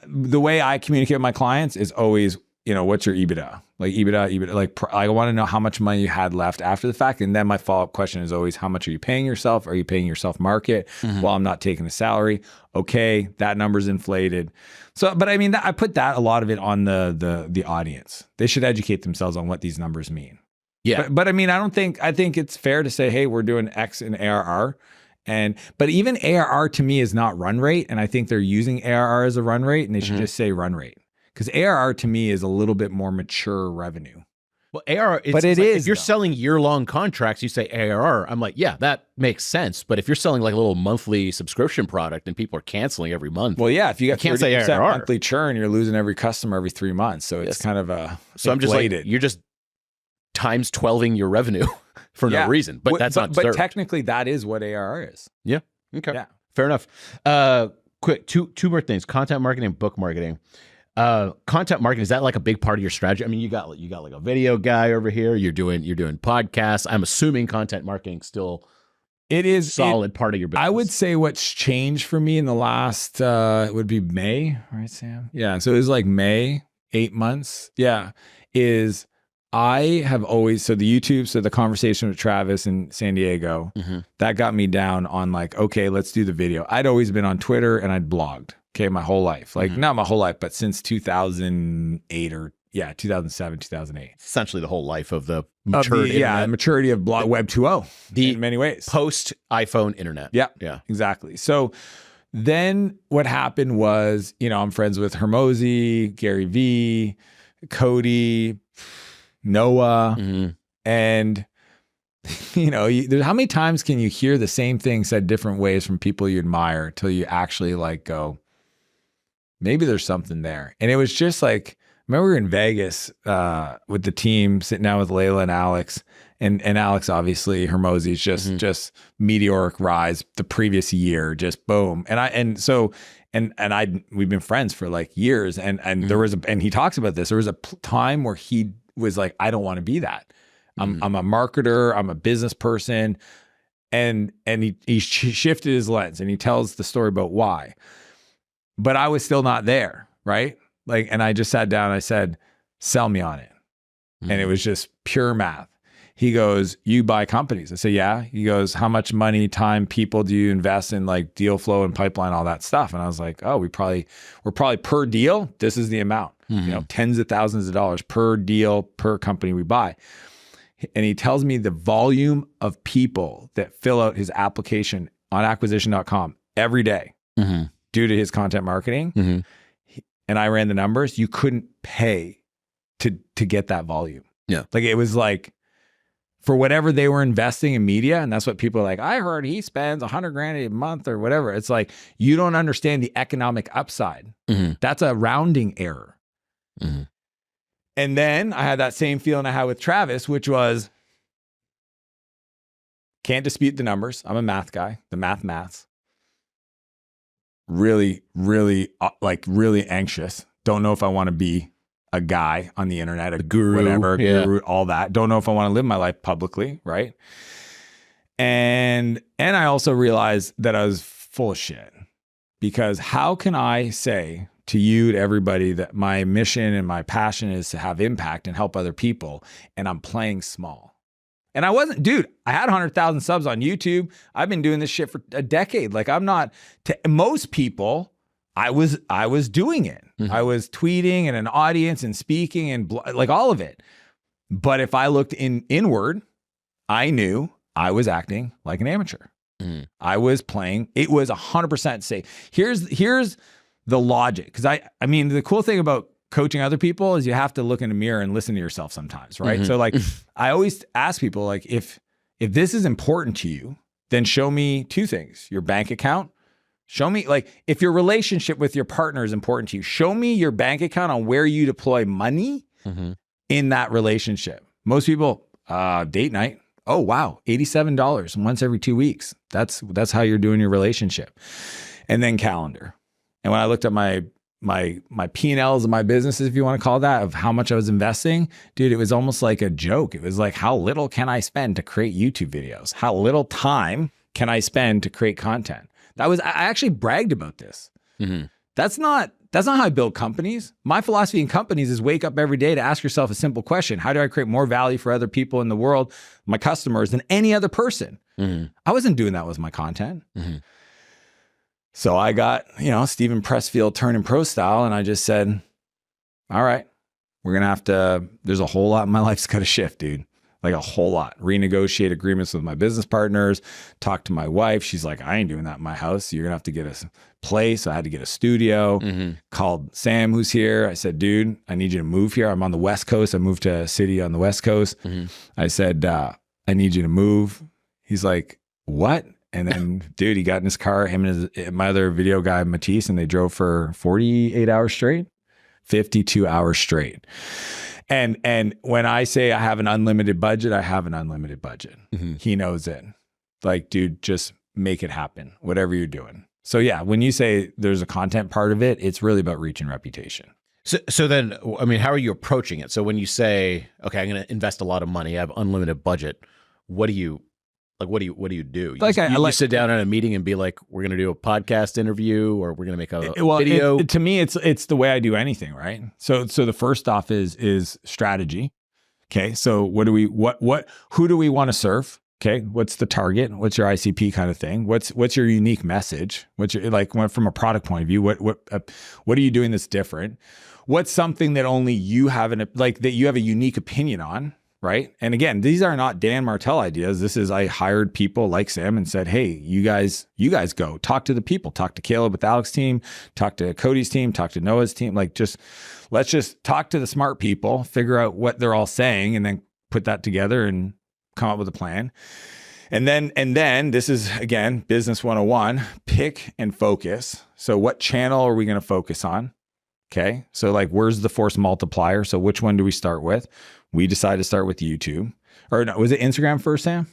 the way I communicate with my clients is always, what's your EBITDA? Like EBITDA, like I want to know how much money you had left after the fact. And then my follow-up question is always, how much are you paying yourself? Are you paying yourself market? Well, I'm not taking a salary. Okay, that number's inflated. So, but I mean, I put that, a lot of it on the audience. They should educate themselves on what these numbers mean. Yeah. But I mean, I think it's fair to say, hey, we're doing X in ARR. But even ARR to me is not run rate. And I think they're using ARR as a run rate, and they should just say run rate. Because ARR to me is a little bit more mature revenue. Well, ARR, if you're selling year-long contracts, you say ARR. I'm like, yeah, that makes sense. But if you're selling like a little monthly subscription product and people are canceling every month, well, yeah, if you got 30% ARR. monthly churn, you're losing every customer every 3 months. So it's kind of a so I'm just like, you're just times 12ing your revenue for no reason. But that's not. But technically, that is what ARR is. Yeah. Okay. Yeah. Fair enough. Quick, two more things: content marketing, book marketing. Content marketing, is that like a big part of your strategy? I mean, you got like a video guy over here. You're doing podcasts. I'm assuming content marketing still solid part of your business. I would say what's changed for me in the last it would be May, right, Sam? Yeah. So it was like May, 8 months. Yeah. Is I have always, so the YouTube, so the conversation with Travis in San Diego, that got me down on like, okay, let's do the video. I'd always been on Twitter and I'd blogged. Okay, my whole life. Like, not my whole life, but since 2008 or 2007, 2008. Essentially the whole life of the maturity. The maturity of blog Web 2.0 in many ways. Post-iPhone internet. Yeah, exactly. So then what happened was, I'm friends with Hermosi, Gary V, Cody, Noah, and how many times can you hear the same thing said different ways from people you admire till you actually like go, maybe there's something there. And it was just like, remember we were in Vegas with the team, sitting down with Layla and Alex, and Alex, obviously, Hermosi's just meteoric rise the previous year, just boom. We've been friends for like years, and there was and he talks about this. There was a time where he was like, I don't want to be that. I'm a marketer. I'm a business person. And he shifted his lens, and he tells the story about why. But I was still not there, right? Like, and I just sat down and I said, sell me on it. And it was just pure math. He goes, you buy companies. I say, yeah. He goes, how much money, time, people do you invest in like deal flow and pipeline, all that stuff? And I was like, oh, we're probably per deal. This is the amount, tens of thousands of dollars per deal, per company we buy. And he tells me the volume of people that fill out his application on acquisition.com every day due to his content marketing. And I ran the numbers. You couldn't pay to get that volume. Yeah. Like it was like for whatever they were investing in media. And that's what people are like, I heard he spends $100,000 a month or whatever. It's like, you don't understand the economic upside. That's a rounding error. And then I had that same feeling I had with Travis, which was, can't dispute the numbers. I'm a math guy, the maths. Really, really, really anxious. Don't know if I want to be a guy on the internet, a guru, whatever, guru, all that. Don't know if I want to live my life publicly, right? And I also realized that I was full of shit, because how can I say to you, to everybody, that my mission and my passion is to have impact and help other people, and I'm playing small? And I wasn't, dude, I had 100,000 subs on YouTube. I've been doing this shit for a decade. Like, I'm not, to most people, I was doing it. Mm-hmm. I was tweeting and an audience and speaking and like all of it. But if I looked inward, I knew I was acting like an amateur. Mm-hmm. I was playing. It was 100% safe. Here's the logic. Because I mean, the cool thing about coaching other people is you have to look in the mirror and listen to yourself sometimes, right? Mm-hmm. So like, I always ask people, like, if this is important to you, then show me two things: your bank account. Show me, like, if your relationship with your partner is important to you, show me your bank account on where you deploy money in that relationship. Most people, date night. Oh, wow, $87 once every 2 weeks. That's how you're doing your relationship. And then calendar. And when I looked at my P&Ls of my businesses, if you want to call that, of how much I was investing, dude, it was almost like a joke. It was like, how little can I spend to create YouTube videos? How little time can I spend to create content? I actually bragged about this. Mm-hmm. That's not how I build companies. My philosophy in companies is wake up every day to ask yourself a simple question: how do I create more value for other people in the world, my customers, than any other person? Mm-hmm. I wasn't doing that with my content. Mm-hmm. So I got, Steven Pressfield turning pro style, and I just said, all right, we're going to have to, there's a whole lot in my life's got to shift, dude. Like a whole lot. Renegotiate agreements with my business partners, talk to my wife. She's like, I ain't doing that in my house. You're gonna have to get a place. I had to get a studio. Mm-hmm. Called Sam, who's here. I said, dude, I need you to move here. I'm on the West Coast. I moved to a city on the West Coast. Mm-hmm. I said, I need you to move. He's like, what? And then, dude, he got in his car, him and my other video guy, Matisse, and they drove for 48 hours straight, 52 hours straight. And when I say I have an unlimited budget, I have an unlimited budget. Mm-hmm. He knows it. Like, dude, just make it happen, whatever you're doing. So yeah, when you say there's a content part of it, it's really about reach and reputation. So then, I mean, how are you approaching it? So when you say, okay, I'm going to invest a lot of money, I have unlimited budget, what do you do? You sit down at a meeting and be like, we're going to do a podcast interview, or we're going to make a video? To me, it's the way I do anything, right? So the first off is strategy. Okay. So who do we want to serve? Okay. What's the target? What's your ICP kind of thing? What's your unique message? What's your, like, from a product point of view, what are you doing that's different? What's something that only you have that you have a unique opinion on? Right. And again, these are not Dan Martell ideas. This is, I hired people like Sam and said, hey, you guys go talk to the people, talk to Caleb with Alex's team, talk to Cody's team, talk to Noah's team. Like, let's just talk to the smart people, figure out what they're all saying, and then put that together and come up with a plan. And then this is, again, business 101, pick and focus. So what channel are we going to focus on? Okay. So like, where's the force multiplier? So which one do we start with? We decided to start with YouTube. Or no, was it Instagram first, Sam?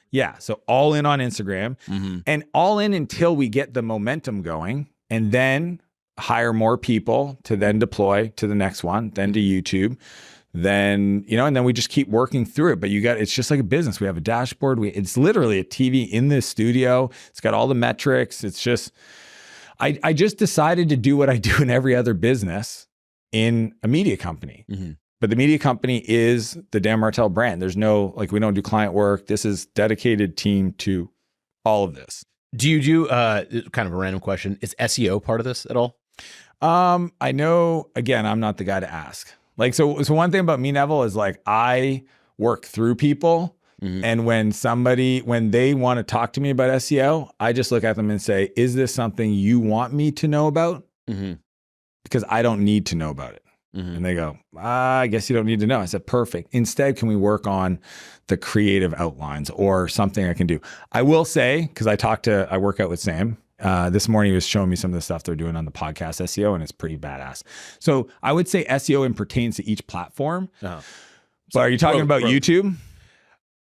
Yeah. So all in on Instagram, and all in until we get the momentum going, and then hire more people to then deploy to the next one, then to YouTube, then, and then we just keep working through it. But it's just like a business. We have a dashboard. It's literally a TV in this studio. It's got all the metrics. It's just, I just decided to do what I do in every other business in a media company. Mm-hmm. But the media company is the Dan Martell brand. There's no, like, we don't do client work. This is dedicated team to all of this. Do you do, kind of a random question, is SEO part of this at all? I know, again, I'm not the guy to ask. Like, so one thing about me, Neville, is like, I work through people. Mm-hmm. And when they want to talk to me about SEO, I just look at them and say, is this something you want me to know about? Mm-hmm. Because I don't need to know about it. Mm-hmm. And they go, I guess you don't need to know. I said, perfect. Instead, can we work on the creative outlines or something I can do? I will say, because I work out with Sam This morning he was showing me some of the stuff they're doing on the podcast SEO, and it's pretty badass. So I would say SEO pertains to each platform. Uh-huh. But are you talking about YouTube?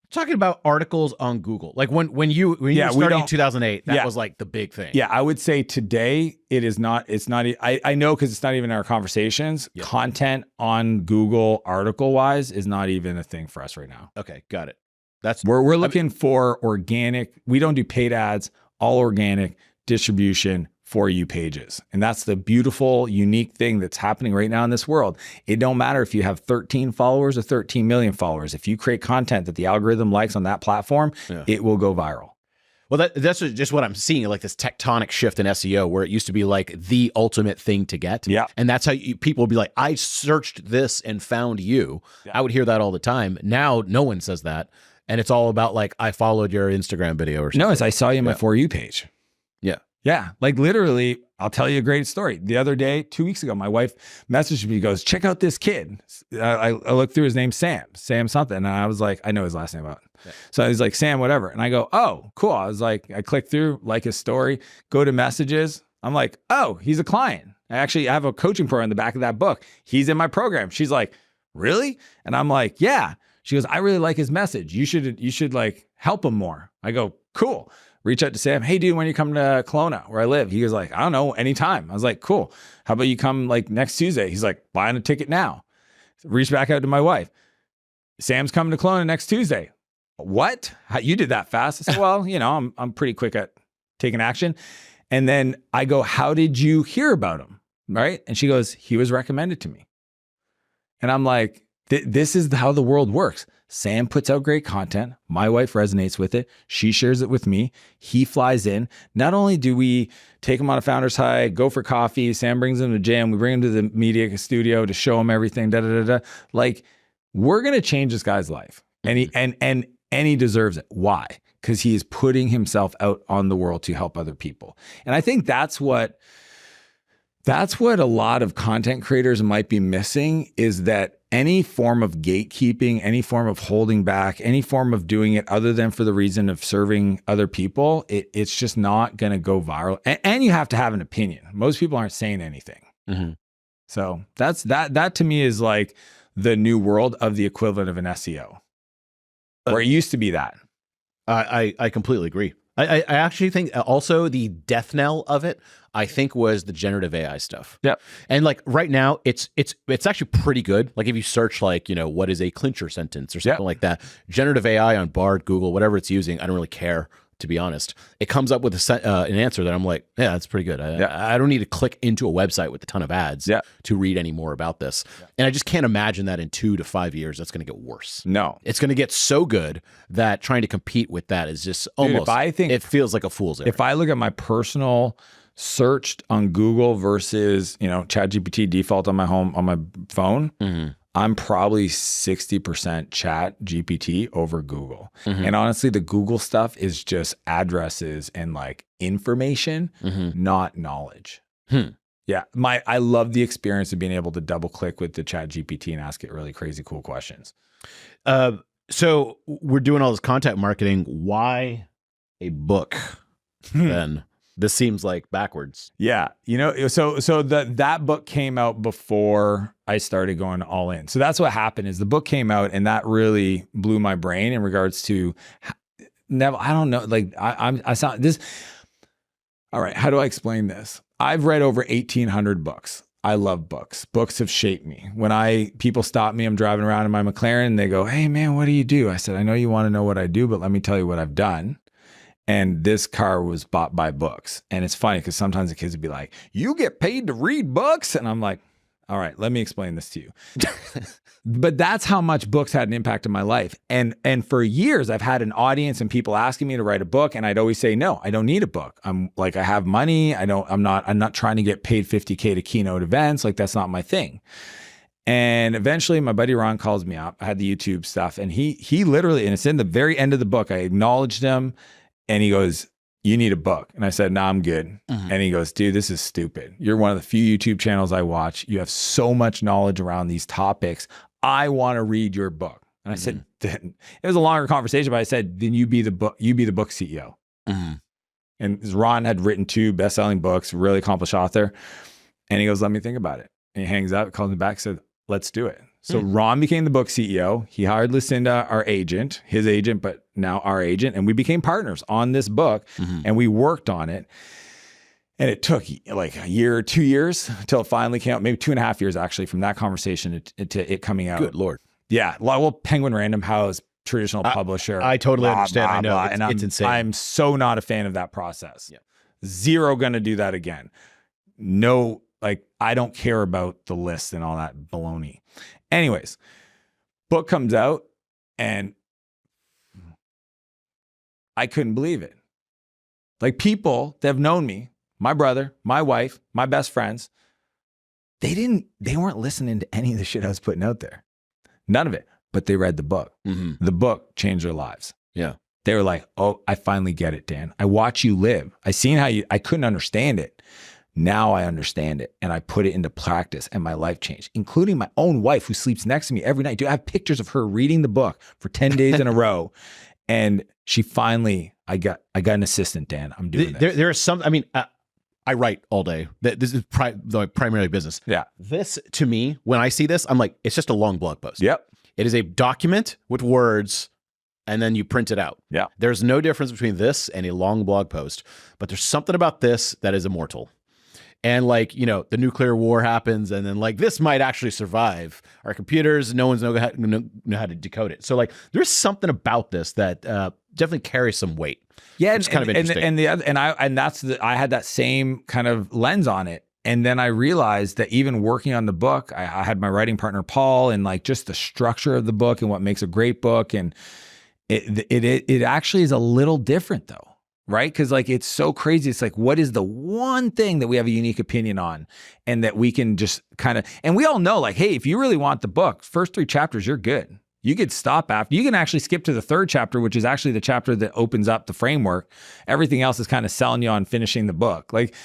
Talking about articles on Google, like when you were starting in 2008, that was like the big thing. Yeah, I would say today it is not. It's not. I know because it's not even our conversations. Yep. Content on Google article wise is not even a thing for us right now. Okay, got it. We're looking for organic. We don't do paid ads. All organic distribution for you pages. And that's the beautiful, unique thing that's happening right now in this world. It don't matter if you have 13 followers or 13 million followers. If you create content that the algorithm likes on that platform, it will go viral. Well, that's just what I'm seeing, like this tectonic shift in SEO where it used to be like the ultimate thing to get. Yeah. And that's how people would be like, I searched this and found you. Yeah. I would hear that all the time. Now, no one says that. And it's all about like, I followed your Instagram video or something. No, it's I saw you on my For You page. Yeah. Yeah. Like literally, I'll tell you a great story. The other day, 2 weeks ago, my wife messaged me, goes, check out this kid. I looked through his name, Sam something. And I was like, I know his last name. So he's like, Sam, whatever. And I go, oh, cool. I was like, I click through, like his story, go to messages. I'm like, oh, he's a client. I have a coaching program in the back of that book. He's in my program. She's like, really? And I'm like, yeah. She goes, I really like his message. You should like help him more. I go, cool. Reach out to Sam. Hey, dude, when you come to Kelowna, where I live? He goes like, I don't know, anytime. I was like, cool. How about you come like next Tuesday? He's like, buying a ticket now. Reach back out to my wife. Sam's coming to Kelowna next Tuesday. What? You did that fast? I said, well, I'm pretty quick at taking action. And then I go, how did you hear about him? Right? And she goes, he was recommended to me. And I'm like, this is how the world works. Sam puts out great content. My wife resonates with it. She shares it with me. He flies in. Not only do we take him on a founder's high, go for coffee, Sam brings him to the gym, we bring him to the media studio to show him everything, Like, we're going to change this guy's life. And he deserves it. Why? Because he is putting himself out on the world to help other people. And I think that's what a lot of content creators might be missing, is that any form of gatekeeping, any form of holding back, any form of doing it other than for the reason of serving other people, it's just not going to go viral. And you have to have an opinion. Most people aren't saying anything. Mm-hmm. So that to me is like the new world of the equivalent of an SEO, where it used to be that. I completely agree. I actually think also the death knell of it, I think, was the generative AI stuff. Yep. And like right now, it's actually pretty good. Like if you search like, what is a clincher sentence or something like that, generative AI on Bard, Google, whatever it's using, I don't really care, to be honest. It comes up with an answer that I'm like, yeah, that's pretty good. I don't need to click into a website with a ton of ads to read any more about this. Yeah. And I just can't imagine that in 2 to 5 years, that's going to get worse. No. It's going to get so good that trying to compete with that is just almost, it feels like a fool's errand. If I look at my personal searched on Google versus, ChatGPT default on my phone, mm-hmm. I'm probably 60% Chat GPT over Google. Mm-hmm. And honestly, the Google stuff is just addresses and like information, mm-hmm. not knowledge. Yeah. I love the experience of being able to double click with the Chat GPT and ask it really crazy, cool questions. So we're doing all this content marketing. Why a book then? This seems like backwards. Yeah. So that book came out before I started going all in. So that's what happened, is the book came out and that really blew my brain in regards to Neville. I don't know. Like I saw this. All right. How do I explain this? I've read over 1,800 books. I love books. Books have shaped me. When people stop me, I'm driving around in my McLaren and they go, hey man, what do you do? I said, I know you want to know what I do, but let me tell you what I've done. And this car was bought by books. And it's funny because sometimes the kids would be like, you get paid to read books? And I'm like, all right, let me explain this to you. But that's how much books had an impact on my life. And for years, I've had an audience and people asking me to write a book. And I'd always say, no, I don't need a book. I'm like, I have money. I'm not trying to get paid $50K to keynote events. Like, that's not my thing. And eventually my buddy Ron calls me up. I had the YouTube stuff and he literally, and it's in the very end of the book, I acknowledged him. And he goes, you need a book. And I said, no, I'm good. Mm-hmm. And he goes, dude, this is stupid. You're one of the few YouTube channels I watch. You have so much knowledge around these topics. I want to read your book. And I said, it was a longer conversation, but I said, then you be the book CEO. Mm-hmm. And Ron had written 2 best-selling books, really accomplished author. And he goes, let me think about it. And he hangs up, calls me back, said, let's do it. So Ron became the book CEO. He hired Lucinda, our agent, his agent, but now our agent. And we became partners on this book and we worked on it. And it took like a year or 2 years until it finally came out, maybe 2.5 years actually from that conversation to it coming out. Good Lord. Yeah. Well, Penguin Random House, traditional publisher. I totally understand. I know. Blah, and it's insane. I'm so not a fan of that process. Yeah. Zero going to do that again. No, like I don't care about the list and all that baloney. Anyways, book comes out and I couldn't believe it. Like people that have known me, my brother, my wife, my best friends, they weren't listening to any of the shit I was putting out there. None of it, but they read the book. The book changed their lives. Yeah. They were like, oh, I finally get it, Dan. I watch you live. I seen how I couldn't understand it. Now I understand it and I put it into practice and my life changed, including my own wife who sleeps next to me every night. Dude, I have pictures of her reading the book for 10 days in a row. And she finally, I got an assistant, Dan. I'm doing this. There is some, I mean, I write all day. This is primarily business. Yeah. This to me, when I see this, I'm like, it's just a long blog post. Yep. It is a document with words and then you print it out. Yeah. There's no difference between this and a long blog post, but there's something about this that is immortal. And like, you know, the nuclear war happens and then like this might actually survive our computers. No one's know how to decode it. So like there's something about this that definitely carries some weight. Yeah. It's kind of interesting. I had that same kind of lens on it. And then I realized that even working on the book, I had my writing partner, Paul, and like just the structure of the book and what makes a great book. And it actually is a little different though. Right? Because like it's so crazy. It's like, what is the one thing that we have a unique opinion on and that we can just kind of, and we all know like, hey, if you really want the book, first 3 chapters, you're good. You could stop after. You can actually skip to the 3rd chapter, which is actually the chapter that opens up the framework. Everything else is kind of selling you on finishing the book. Like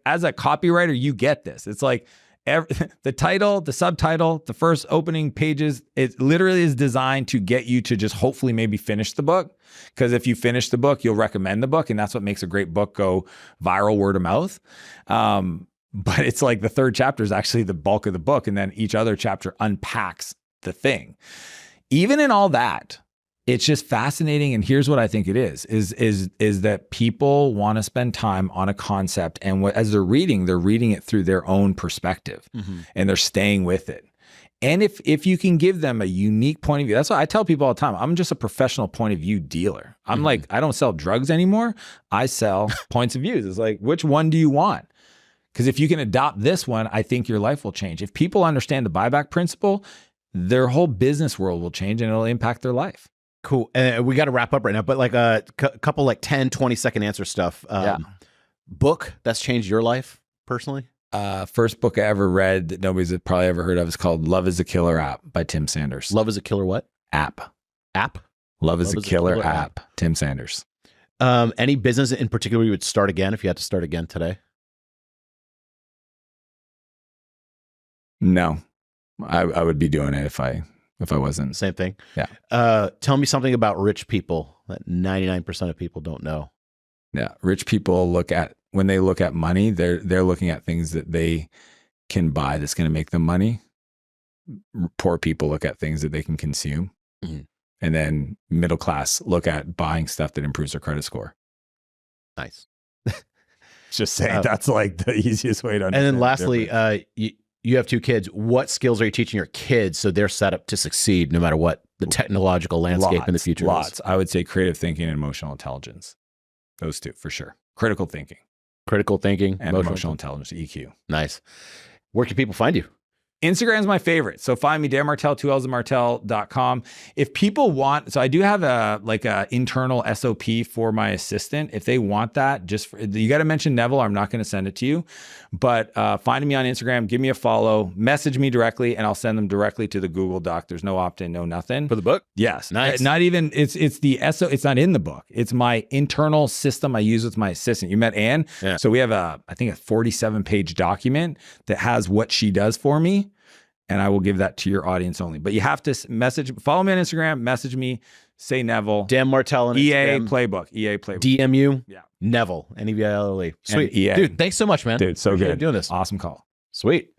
as a copywriter, you get this. It's like the title, the subtitle, the first opening pages, it literally is designed to get you to just hopefully maybe finish the book. Because if you finish the book, you'll recommend the book. And that's what makes a great book go viral, word of mouth. But it's like the 3rd chapter is actually the bulk of the book. And then each other chapter unpacks the thing. Even in all that, it's just fascinating. And here's what I think it is that people want to spend time on a concept. And as they're reading it through their own perspective and they're staying with it. And if you can give them a unique point of view, that's what I tell people all the time. I'm just a professional point of view dealer. I'm like, I don't sell drugs anymore. I sell points of views. It's like, which one do you want? Because if you can adopt this one, I think your life will change. If people understand the buyback principle, their whole business world will change and it'll impact their life. Cool. We got to wrap up right now, but like a couple like 10, 20-second answer stuff. Book that's changed your life personally? First book I ever read that nobody's probably ever heard of is called Love is a Killer App by Tim Sanders. Love is a Killer what? App. Love is a killer app. Tim Sanders. Any business in particular you would start again if you had to start again today? No, I would be doing it if I wasn't. Same thing. Yeah. Tell me something about rich people that 99% of people don't know. Yeah. Rich people when they look at money, they're looking at things that they can buy that's going to make them money. Poor people look at things that they can consume. And then middle class look at buying stuff that improves their credit score. Nice. Just saying that's like the easiest way to understand. And then lastly, you have 2 kids. What skills are you teaching your kids so they're set up to succeed no matter what the technological landscape in the future is? I would say creative thinking and emotional intelligence. Those 2 for sure. Critical thinking and emotional intelligence, EQ. Nice. Where can people find you? Instagram's my favorite. So find me, Dan Martell, 2lsandmartell.com. If people want, so I do have a internal SOP for my assistant. If they want that, you got to mention Neville. I'm not going to send it to you, but find me on Instagram, give me a follow, message me directly, and I'll send them directly to the Google Doc. There's no opt-in, no nothing. For the book? Yes. Nice. Not even, it's it's not in the book. It's my internal system I use with my assistant. You met Anne. Yeah. So we have I think a 47-page document that has what she does for me. and I will give that to your audience only. But you have to follow me on Instagram, message me, say Neville. Dan Martell on EA Instagram. Playbook. DM you. Yeah. Neville. Neville. Sweet. EA. Dude, thanks so much, man. Dude, so Appreciate good. doing this. Awesome call. Sweet.